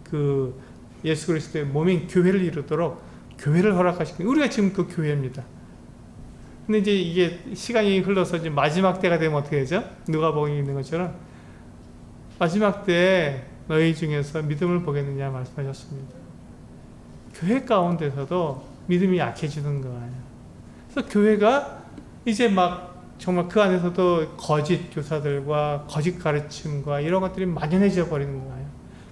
그 예수 그리스도의 몸인 교회를 이루도록 교회를 허락하십니다. 우리가 지금 그 교회입니다. 근데 이제 이게 시간이 흘러서 이제 마지막 때가 되면 어떻게 되죠? 누가복음에 있는 것처럼 마지막 때에 너희 중에서 믿음을 보겠느냐 말씀하셨습니다. 교회 가운데서도 믿음이 약해지는 거예요. 그래서 교회가 이제 막 정말 그 안에서도 거짓 교사들과 거짓 가르침과 이런 것들이 만연해져 버리는 거예요.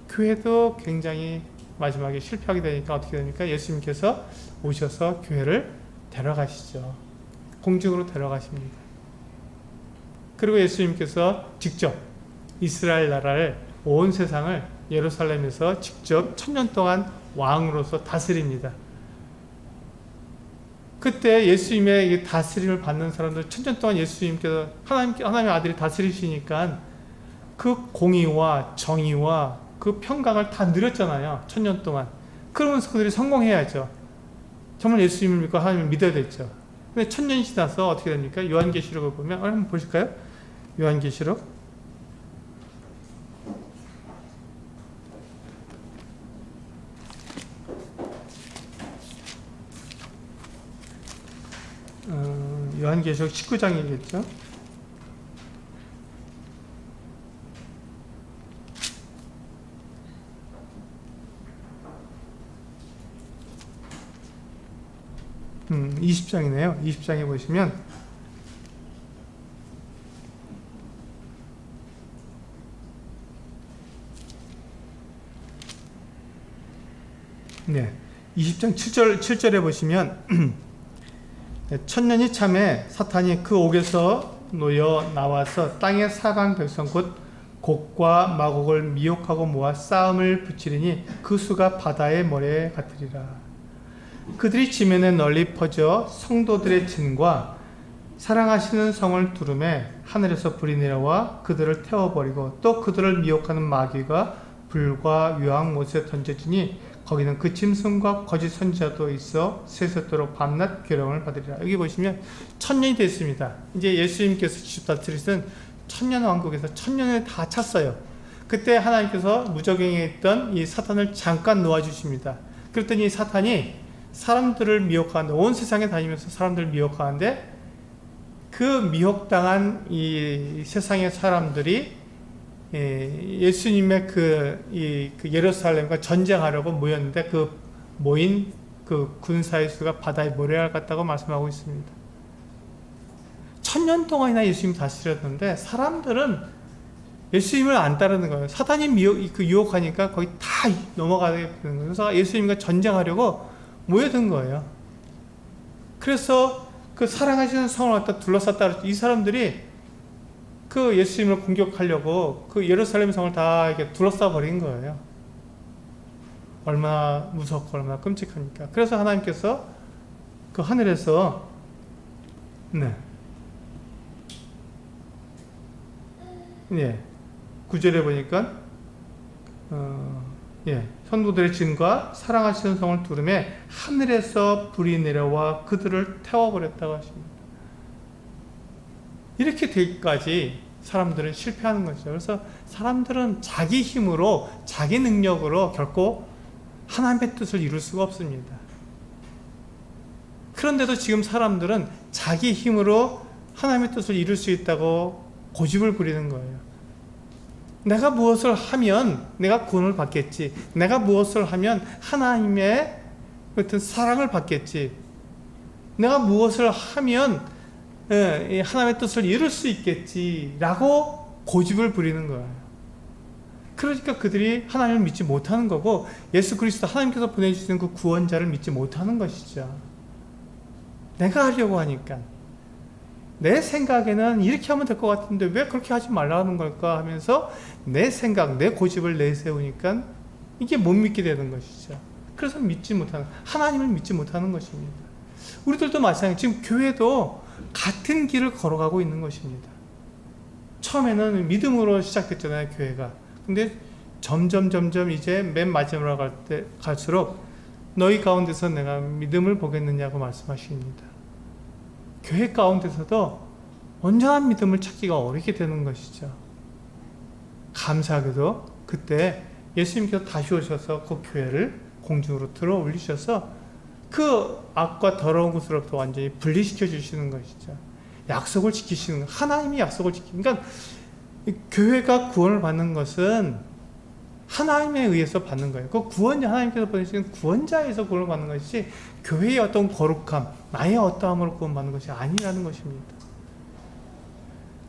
교회도 굉장히 마지막에 실패하게 되니까 어떻게 됩니까? 예수님께서 오셔서 교회를 데려가시죠. 공중으로 데려가십니다. 그리고 예수님께서 직접 이스라엘 나라를, 온 세상을 예루살렘에서 직접 1000년 동안 왕으로서 다스립니다. 그때 예수님의 다스림을 받는 사람들 1000년 동안 예수님께서 하나님의 아들이 다스리시니까 그 공의와 정의와 그 평강을 다 누렸잖아요. 1000년 동안. 그러면서 그들이 성공해야죠. 정말 예수님을 믿고 하나님을 믿어야 됐죠. 근데 1000년이 지나서 어떻게 됩니까? 요한계시록을 보면 한번 보실까요? 요한계시록 19장이겠죠. 음, 20장이네요. 20장에 보시면 네, 20장 7절에 보시면 천년이 참에 사탄이 그 옥에서 놓여 나와서 땅의 사방 백성 곧 곡과 마곡을 미혹하고 모아 싸움을 붙이리니 그 수가 바다의 모래 같으리라. 그들이 지면에 널리 퍼져 성도들의 진과 사랑하시는 성을 두름에 하늘에서 불이 내려와 그들을 태워버리고 또 그들을 미혹하는 마귀가 불과 유황 못에 던져지니 거기는 그 짐승과 거짓 선지자도 있어 세세토록 밤낮 괴로움을 받으리라. 여기 보시면 천년이 됐습니다. 이제 예수님께서 집다트리스는 천년왕국에서 천년을 다 찼어요. 그때 하나님께서 무적행에 있던 이 사탄을 잠깐 놓아주십니다. 그랬더니 사탄이 사람들을 미혹하는데, 온 세상에 다니면서 사람들을 미혹하는데, 그 미혹당한 이 세상의 사람들이 예수님의 그 예루살렘과 전쟁하려고 모였는데, 그 모인 그 군사의 수가 바다의 모래알 같다고 말씀하고 있습니다. 천년 동안이나 예수님이 다스렸는데 사람들은 예수님을 안 따르는 거예요. 사탄이 유혹하니까 거의 다 넘어가게 되는 거예요. 그래서 예수님과 전쟁하려고 모여든 거예요. 그래서 그 사랑하시는 성을 갖다 둘러쌌다. 이 사람들이 그 예수님을 공격하려고 그 예루살렘 성을 다 이렇게 둘러싸 버린 거예요. 얼마나 무섭고 얼마나 끔찍합니까? 그래서 하나님께서 그 하늘에서 예, 9절에 보니까 성도들의 진과 사랑하시는 성을 두름에 하늘에서 불이 내려와 그들을 태워버렸다고 하십니다. 이렇게 되기까지 사람들은 실패하는 것이죠. 그래서 사람들은 자기 힘으로, 자기 능력으로 결코 하나님의 뜻을 이룰 수가 없습니다. 그런데도 지금 사람들은 자기 힘으로 하나님의 뜻을 이룰 수 있다고 고집을 부리는 거예요. 내가 무엇을 하면 내가 구원을 받겠지. 내가 무엇을 하면 하나님의 어떤 사랑을 받겠지. 내가 무엇을 하면 하나님의 뜻을 이룰 수 있겠지라고 고집을 부리는 거예요. 그러니까 그들이 하나님을 믿지 못하는 거고, 예수 그리스도 하나님께서 보내주시는 그 구원자를 믿지 못하는 것이죠. 내가 하려고 하니까, 내 생각에는 이렇게 하면 될 것 같은데 왜 그렇게 하지 말라는 걸까 하면서 내 생각, 내 고집을 내세우니까 이게 못 믿게 되는 것이죠. 그래서 하나님을 믿지 못하는 것입니다. 우리들도 마찬가지, 지금 교회도 같은 길을 걸어가고 있는 것입니다. 처음에는 믿음으로 시작했잖아요, 교회가. 근데 점점 이제 맨 마지막으로 갈수록 너희 가운데서 내가 믿음을 보겠느냐고 말씀하십니다. 교회 가운데서도 온전한 믿음을 찾기가 어렵게 되는 것이죠. 감사하게도 그때 예수님께서 다시 오셔서 그 교회를 공중으로 들어 올리셔서 그 악과 더러운 것으로부터 완전히 분리시켜 주시는 것이죠. 약속을 지키시는 것, 하나님이 약속을 지키는, 그러니까 교회가 구원을 받는 것은 하나님에 의해서 받는 거예요. 그 구원자, 하나님께서 보내시는 구원자에서 구원을 받는 것이지 교회의 어떤 거룩함, 나의 어떠함으로 구원받는 것이 아니라는 것입니다.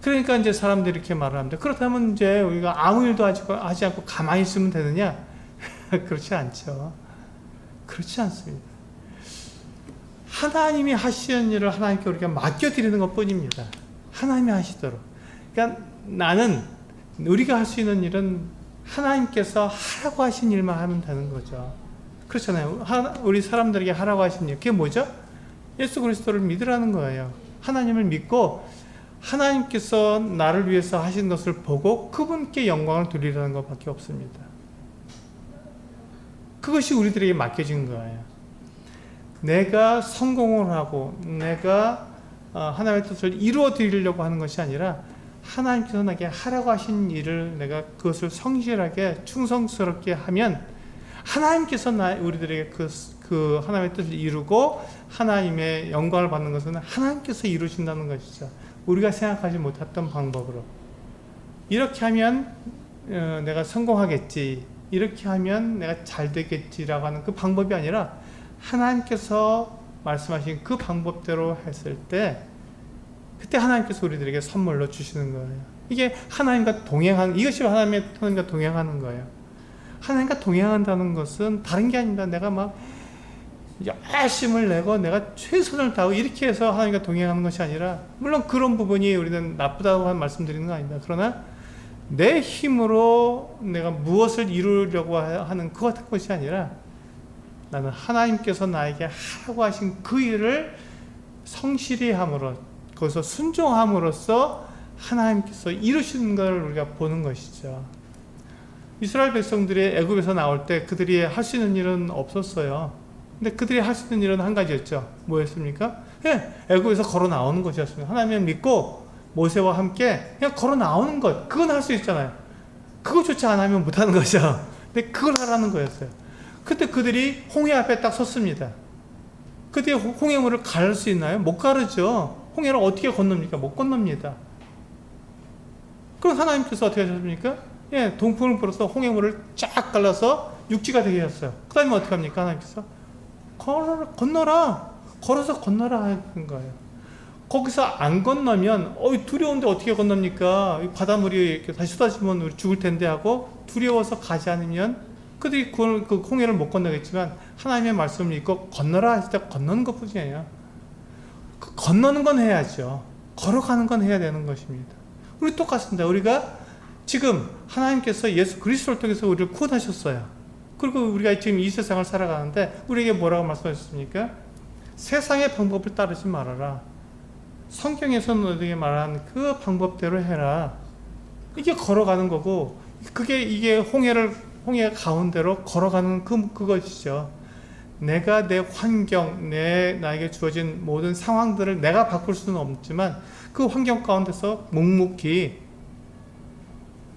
그러니까 이제 사람들이 이렇게 말을 합니다. 그렇다면 이제 우리가 아무 일도 하지 않고 가만히 있으면 되느냐? 그렇지 않죠. 그렇지 않습니다. 하나님이 하시는 일을 하나님께 우리가 맡겨드리는 것 뿐입니다. 하나님이 하시도록. 그러니까 우리가 할 수 있는 일은 하나님께서 하라고 하신 일만 하면 되는 거죠. 그렇잖아요. 우리 사람들에게 하라고 하신 일, 그게 뭐죠? 예수 그리스도를 믿으라는 거예요. 하나님을 믿고 하나님께서 나를 위해서 하신 것을 보고 그분께 영광을 돌리라는 것밖에 없습니다. 그것이 우리들에게 맡겨진 거예요. 내가 성공을 하고 내가 하나님의 뜻을 이루어 드리려고 하는 것이 아니라 하나님께서 나에게 하라고 하신 일을 내가 그것을 성실하게 충성스럽게 하면 하나님께서 우리들에게 그 하나님의 뜻을 이루고 하나님의 영광을 받는 것은 하나님께서 이루신다는 것이죠. 우리가 생각하지 못했던 방법으로. 이렇게 하면 내가 성공하겠지, 이렇게 하면 내가 잘 되겠지라고 하는 그 방법이 아니라 하나님께서 말씀하신 그 방법대로 했을 때 그때 하나님께서 우리들에게 선물로 주시는 거예요. 이게 하나님과 동행하는, 이것이 하나님과 동행하는 거예요. 하나님과 동행한다는 것은 다른 게 아닙니다. 내가 막 열심을 내고 내가 최선을 다하고 이렇게 해서 하나님과 동행하는 것이 아니라, 물론 그런 부분이 우리는 나쁘다고 말씀드리는 거 아닙니다. 그러나 내 힘으로 내가 무엇을 이루려고 하는 그 같은 것이 아니라 나는 하나님께서 나에게 하라고 하신 그 일을 성실히 함으로, 거기서 순종함으로써 하나님께서 이루시는 것을 우리가 보는 것이죠. 이스라엘 백성들이 애굽에서 나올 때 그들이 할 수 있는 일은 없었어요. 근데 그들이 할 수 있는 일은 한 가지였죠. 뭐였습니까? 애굽에서 걸어 나오는 것이었습니다. 하나님을 믿고 모세와 함께 그냥 걸어 나오는 것, 그건 할 수 있잖아요. 그거조차 안 하면 못하는 거죠. 근데 그걸 하라는 거였어요. 그때 그들이 홍해 앞에 딱 섰습니다. 그때 홍해물을 가를 수 있나요? 못 가르죠. 홍해를 어떻게 건넙니까? 못 건넙니다. 그럼 하나님께서 어떻게 하셨습니까? 동풍을 불어서 홍해물을 쫙 갈라서 육지가 되게 하셨어요. 그 다음에 어떻게 합니까? 하나님께서 건너라, 걸어서 건너라 하는 거예요. 거기서 안 건너면 두려운데 어떻게 건넙니까? 바닷물이 이렇게 다시 쏟아지면 우리 죽을 텐데 하고 두려워서 가지 않으면 그들이 그 홍해를 못 건너겠지만 하나님의 말씀을 믿고 건너라 했을 때 건너는 것 뿐이에요. 건너는 건 해야죠. 걸어가는 건 해야 되는 것입니다. 우리 똑같습니다. 우리가 지금 하나님께서 예수 그리스도를 통해서 우리를 구원하셨어요. 그리고 우리가 지금 이 세상을 살아가는데 우리에게 뭐라고 말씀하셨습니까? 세상의 방법을 따르지 말아라. 성경에서 너에게 말한 그 방법대로 해라. 이게 걸어가는 거고, 이게 홍해 가운데로 걸어가는 그것이죠. 내가 내 환경, 나에게 주어진 모든 상황들을 내가 바꿀 수는 없지만 그 환경 가운데서 묵묵히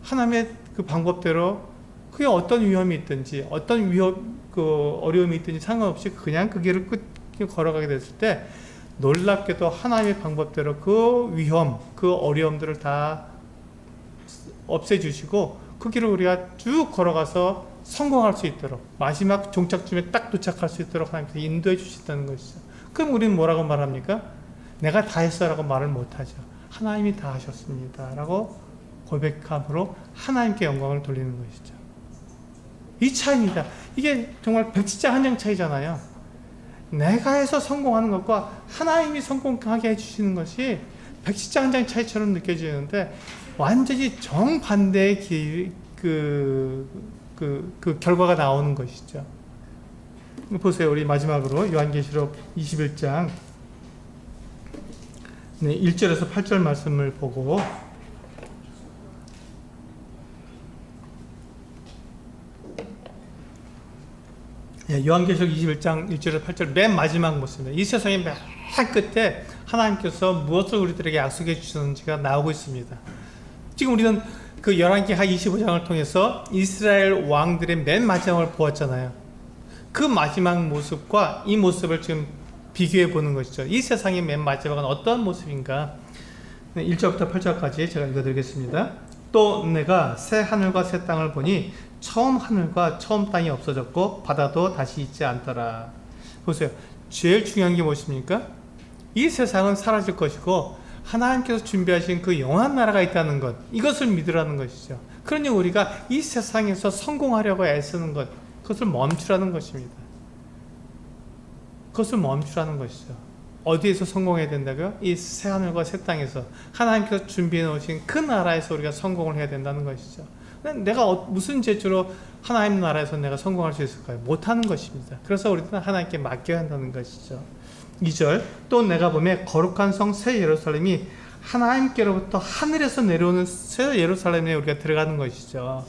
하나님의 그 방법대로 그게 어떤 위험이 있든지 어떤 어려움이 있든지 상관없이 그냥 그 길을 걸어가게 됐을 때 놀랍게도 하나님의 방법대로 그 위험, 그 어려움들을 다 없애주시고 그 길을 우리가 쭉 걸어가서 성공할 수 있도록, 마지막 종착점에 딱 도착할 수 있도록 하나님께서 인도해 주신다는 것이죠. 그럼 우리는 뭐라고 말합니까? 내가 다 했어라고 말을 못하죠. 하나님이 다 하셨습니다 라고 고백함으로 하나님께 영광을 돌리는 것이죠. 이 차이입니다. 이게 정말 백지장 한 장 차이잖아요. 내가 해서 성공하는 것과 하나님이 성공하게 해주시는 것이 백지장 한 장 차이처럼 느껴지는데 완전히 정반대의 그 결과가 나오는 것이죠. 보세요. 우리 마지막으로 요한계시록 21장 1절에서 8절 말씀을 보고 요한계시록 21장 1절에서 8절 맨 마지막 모습입니다. 이 세상의 맨 끝에 하나님께서 무엇을 우리들에게 약속해 주셨는지가 나오고 있습니다. 지금 우리는 그 열왕기하 25장을 통해서 이스라엘 왕들의 맨 마지막을 보았잖아요. 그 마지막 모습과 이 모습을 지금 비교해 보는 것이죠. 이 세상의 맨 마지막은 어떤 모습인가? 1절부터 8절까지 제가 읽어드리겠습니다. 또 내가 새 하늘과 새 땅을 보니 처음 하늘과 처음 땅이 없어졌고 바다도 다시 있지 않더라. 보세요. 제일 중요한 게 무엇입니까? 이 세상은 사라질 것이고 하나님께서 준비하신 그 영원한 나라가 있다는 것, 이것을 믿으라는 것이죠. 그러니 우리가 이 세상에서 성공하려고 애쓰는 것, 그것을 멈추라는 것입니다. 그것을 멈추라는 것이죠. 어디에서 성공해야 된다고요? 이 새하늘과 새 땅에서 하나님께서 준비해 놓으신 그 나라에서 우리가 성공을 해야 된다는 것이죠. 내가 무슨 재주로 하나님 나라에서 내가 성공할 수 있을까요? 못하는 것입니다. 그래서 우리는 하나님께 맡겨야 한다는 것이죠. 2절, 또 내가 보매 거룩한 성 새 예루살렘이 하나님께로부터 하늘에서 내려오는 새 예루살렘에 우리가 들어가는 것이죠.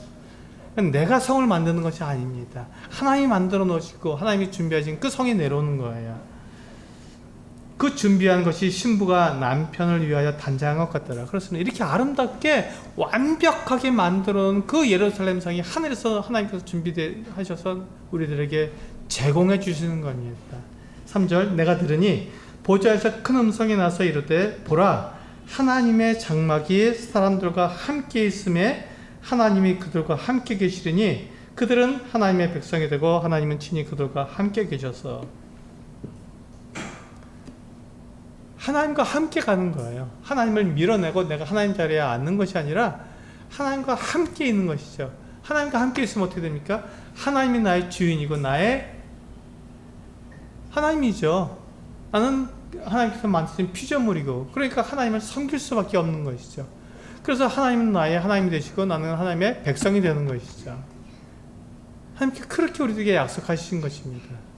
내가 성을 만드는 것이 아닙니다. 하나님이 만들어 놓으시고 하나님이 준비하신 그 성이 내려오는 거예요. 그 준비한 것이 신부가 남편을 위하여 단장한 것 같더라. 그렇습니다. 이렇게 아름답게 완벽하게 만들어 놓은 그 예루살렘 성이 하늘에서 하나님께서 준비하셔서 우리들에게 제공해 주시는 겁니다. 3절 내가 들으니 보좌에서 큰 음성이 나서 이르되 보라 하나님의 장막이 사람들과 함께 있음에 하나님이 그들과 함께 계시리니 그들은 하나님의 백성이 되고 하나님은 친히 그들과 함께 계셔서 하나님과 함께 가는 거예요. 하나님을 밀어내고 내가 하나님 자리에 앉는 것이 아니라 하나님과 함께 있는 것이죠. 하나님과 함께 있으면 어떻게 됩니까? 하나님이 나의 주인이고 나의 하나님이죠. 나는 하나님께서 만드신 피조물이고 그러니까 하나님을 섬길 수밖에 없는 것이죠. 그래서 하나님은 나의 하나님이 되시고 나는 하나님의 백성이 되는 것이죠. 하나님께 그렇게 우리에게 약속하신 것입니다.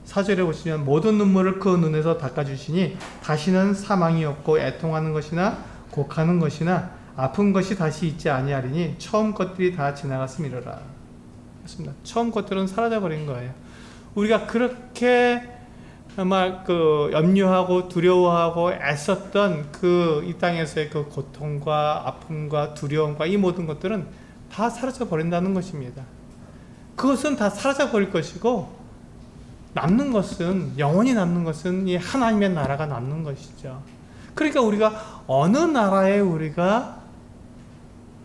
4절에 보시면 모든 눈물을 그 눈에서 닦아주시니 다시는 사망이 없고 애통하는 것이나 곡하는 것이나 아픈 것이 다시 있지 아니하리니 처음 것들이 다 지나갔음이로라. 그렇습니다. 처음 것들은 사라져버린 거예요. 우리가 그렇게 정말 그 염려하고 두려워하고 애썼던 그 이 땅에서의 그 고통과 아픔과 두려움과 이 모든 것들은 다 사라져 버린다는 것입니다. 그것은 다 사라져 버릴 것이고 남는 것은 영원히 남는 것은 이 하나님의 나라가 남는 것이죠. 그러니까 우리가 어느 나라에 우리가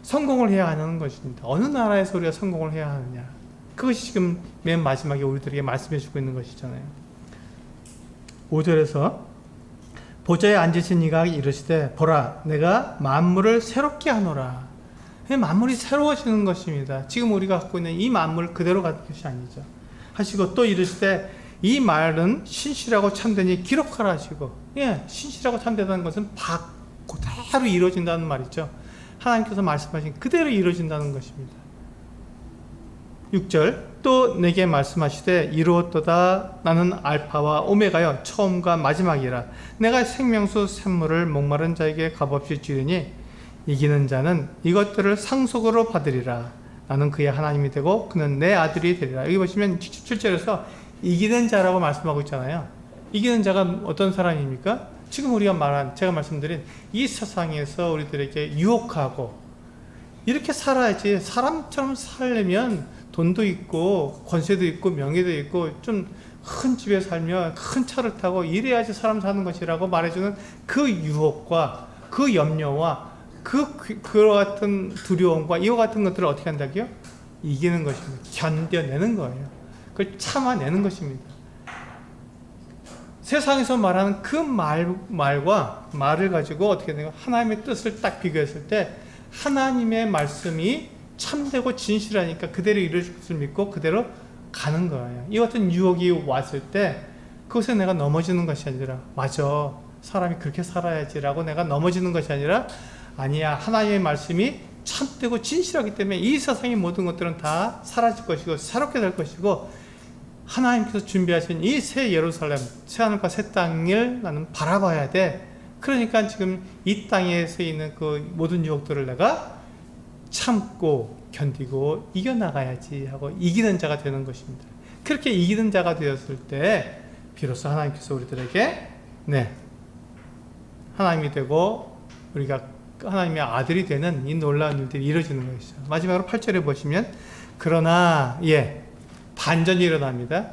성공을 해야 하는 것입니다. 어느 나라에서 우리가 성공을 해야 하느냐. 그것이 지금 맨 마지막에 우리들에게 말씀해 주고 있는 것이잖아요. 5절에서 보좌에 앉으신 이가 이르시되 보라 내가 만물을 새롭게 하노라. 만물이 새로워지는 것입니다. 지금 우리가 갖고 있는 이 만물 그대로 가는 것이 아니죠. 하시고 또 이르시되 이 말은 신실하고 참되니 기록하라 하시고 신실하고 참되다는 것은 그대로 이루어진다는 말이죠. 하나님께서 말씀하신 그대로 이루어진다는 것입니다. 6절 또 내게 말씀하시되 이루었도다 나는 알파와 오메가여 처음과 마지막이라 내가 생명수 샘물을 목마른 자에게 값없이 주리니 이기는 자는 이것들을 상속으로 받으리라 나는 그의 하나님이 되고 그는 내 아들이 되리라. 여기 보시면 7절에서 이기는 자라고 말씀하고 있잖아요. 이기는 자가 어떤 사람입니까? 지금 우리가 제가 말씀드린 이 세상에서 우리들에게 유혹하고 이렇게 살아야지. 사람처럼 살려면 돈도 있고 권세도 있고 명예도 있고 좀 큰 집에 살며 큰 차를 타고 이래야지 사람 사는 것이라고 말해주는 그 유혹과 그 염려와 그와 같은 두려움과 이와 같은 것들을 어떻게 한다고요? 이기는 것입니다. 견뎌내는 거예요. 그걸 참아내는 것입니다. 세상에서 말하는 그 말을 가지고 어떻게 되냐? 하나님의 뜻을 딱 비교했을 때 하나님의 말씀이 참되고 진실하니까 그대로 이루어질 것을 믿고 그대로 가는 거예요. 이 같은 유혹이 왔을 때 그것에 내가 넘어지는 것이 아니라 맞아 사람이 그렇게 살아야지라고 내가 넘어지는 것이 아니라 아니야 하나님의 말씀이 참되고 진실하기 때문에 이 세상의 모든 것들은 다 사라질 것이고 새롭게 될 것이고 하나님께서 준비하신 이 새 예루살렘 새 하늘과 새 땅을 나는 바라봐야 돼. 그러니까 지금 이 땅에서 있는 그 모든 유혹들을 내가 참고 견디고 이겨나가야지 하고 이기는 자가 되는 것입니다. 그렇게 이기는 자가 되었을 때 비로소 하나님께서 우리들에게 하나님이 되고 우리가 하나님의 아들이 되는 이 놀라운 일들이 이루어지는 것이죠. 마지막으로 8절에 보시면 그러나 반전이 일어납니다.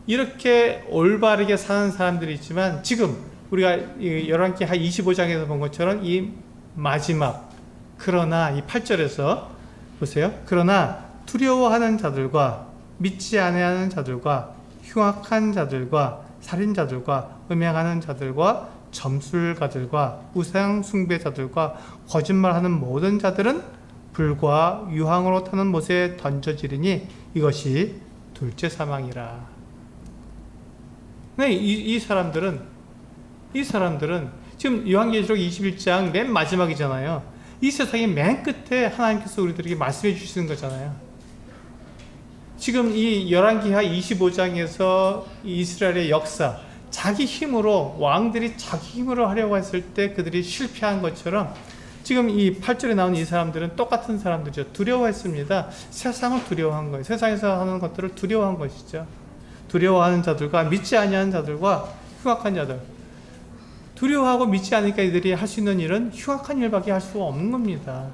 이렇게 올바르게 사는 사람들이 있지만 지금 우리가 열왕기 25장에서 본 것처럼 이 마지막 그러나 이 8절에서 보세요. 그러나 두려워하는 자들과 믿지 아니하는 자들과 흉악한 자들과 살인자들과 음행하는 자들과 점술가들과 우상 숭배자들과 거짓말하는 모든 자들은 불과 유황으로 타는 못에 던져지리니 이것이 둘째 사망이라. 네, 이 사람들은 지금 요한계시록 21장 맨 마지막이잖아요. 이 세상의 맨 끝에 하나님께서 우리들에게 말씀해 주시는 거잖아요. 지금 이 열왕기하 25장에서 이스라엘의 역사, 자기 힘으로 왕들이 자기 힘으로 하려고 했을 때 그들이 실패한 것처럼 지금 이 8절에 나온 이 사람들은 똑같은 사람들이죠. 두려워했습니다. 세상을 두려워한 거예요. 세상에서 하는 것들을 두려워한 것이죠. 두려워하는 자들과 믿지 아니하는 자들과 흉악한 자들. 두려워하고 믿지 않으니까 이들이 할 수 있는 일은 흉악한 일밖에 할 수가 없는 겁니다.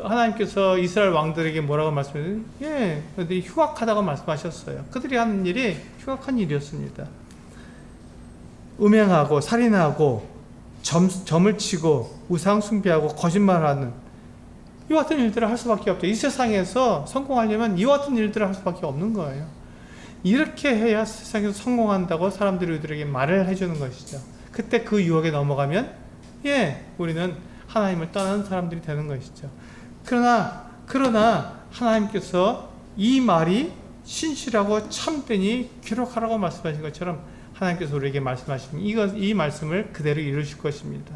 하나님께서 이스라엘 왕들에게 뭐라고 말씀하셨어요? 예, 그들이 흉악하다고 말씀하셨어요. 그들이 하는 일이 흉악한 일이었습니다. 음행하고 살인하고 점을 치고 우상 숭배하고 거짓말하는 이와 같은 일들을 할 수밖에 없죠. 이 세상에서 성공하려면 이와 같은 일들을 할 수밖에 없는 거예요. 이렇게 해야 세상에서 성공한다고 사람들이 우리들에게 말을 해주는 것이죠. 그때 그 유혹에 넘어가면 우리는 하나님을 떠나는 사람들이 되는 것이죠. 그러나 하나님께서 이 말이 신실하고 참되니 기록하라고 말씀하신 것처럼 하나님께서 우리에게 말씀하신 이 말씀을 그대로 이루실 것입니다.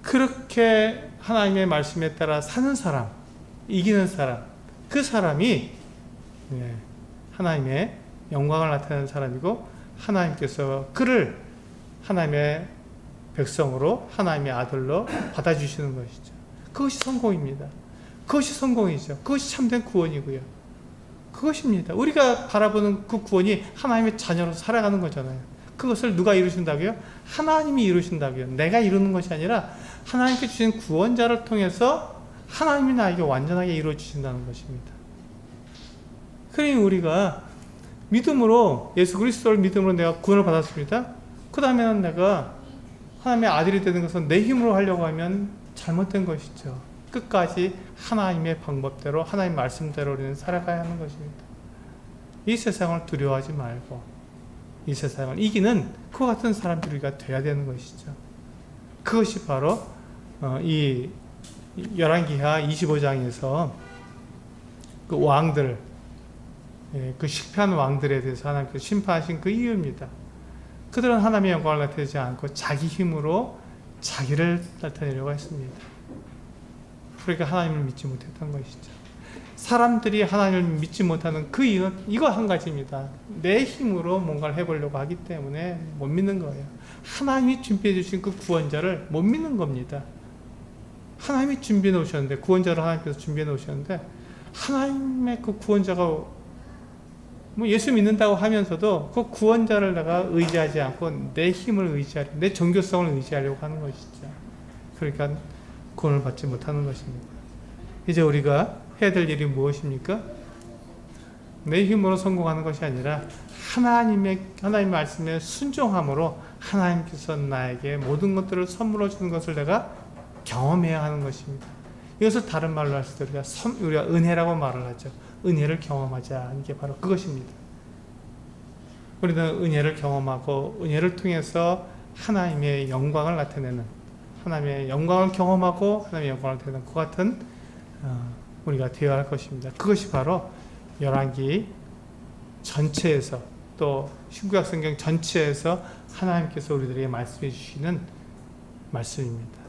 그렇게 하나님의 말씀에 따라 사는 사람, 이기는 사람, 그 사람이 하나님의 영광을 나타내는 사람이고 하나님께서 그를 하나님의 백성으로 하나님의 아들로 받아주시는 것이죠. 그것이 성공입니다. 그것이 성공이죠. 그것이 참된 구원이고요. 그것입니다. 우리가 바라보는 그 구원이 하나님의 자녀로 살아가는 거잖아요. 그것을 누가 이루신다고요? 하나님이 이루신다고요. 내가 이루는 것이 아니라 하나님께 주신 구원자를 통해서 하나님이 나에게 완전하게 이루어주신다는 것입니다. 그러니 우리가 믿음으로 예수 그리스도를 믿음으로 내가 구원을 받았습니다. 그 다음에는 내가 하나님의 아들이 되는 것은 내 힘으로 하려고 하면 잘못된 것이죠. 끝까지 하나님의 방법대로 하나님 말씀대로 우리는 살아가야 하는 것입니다. 이 세상을 두려워하지 말고 이 세상을 이기는 그와 같은 사람들이 돼야 되는 것이죠. 그것이 바로 이 열왕기하 25장에서 그 왕들, 그 실패한 왕들에 대해서 하나님께서 심판하신 그 이유입니다. 그들은 하나님의 영광을 나타내지 않고 자기 힘으로 자기를 나타내려고 했습니다. 그러니까 하나님을 믿지 못했던 것이죠. 사람들이 하나님을 믿지 못하는 그 이유는 이거 한 가지입니다. 내 힘으로 뭔가를 해보려고 하기 때문에 못 믿는 거예요. 하나님이 준비해 주신 그 구원자를 못 믿는 겁니다. 하나님이 준비해 놓으셨는데, 구원자를 하나님께서 준비해 놓으셨는데, 하나님의 그 구원자가 예수 믿는다고 하면서도 그 구원자를 내가 의지하지 않고 내 힘을 의지하려고, 내 종교성을 의지하려고 하는 것이죠. 그러니까 구원을 받지 못하는 것입니다. 이제 우리가 해야 될 일이 무엇입니까? 내 힘으로 성공하는 것이 아니라 하나님의 말씀에 순종함으로 하나님께서 나에게 모든 것들을 선물로 주는 것을 내가 경험해야 하는 것입니다. 이것을 다른 말로 할 때 우리가 은혜라고 말을 하죠. 은혜를 경험하자. 이게 바로 그것입니다. 우리는 은혜를 경험하고 은혜를 통해서 하나님의 영광을 나타내는, 하나님의 영광을 경험하고 하나님의 영광을 나타내는 그 같은 우리가 되어야 할 것입니다. 그것이 바로 열왕기 전체에서 또 신구약 성경 전체에서 하나님께서 우리들에게 말씀해 주시는 말씀입니다.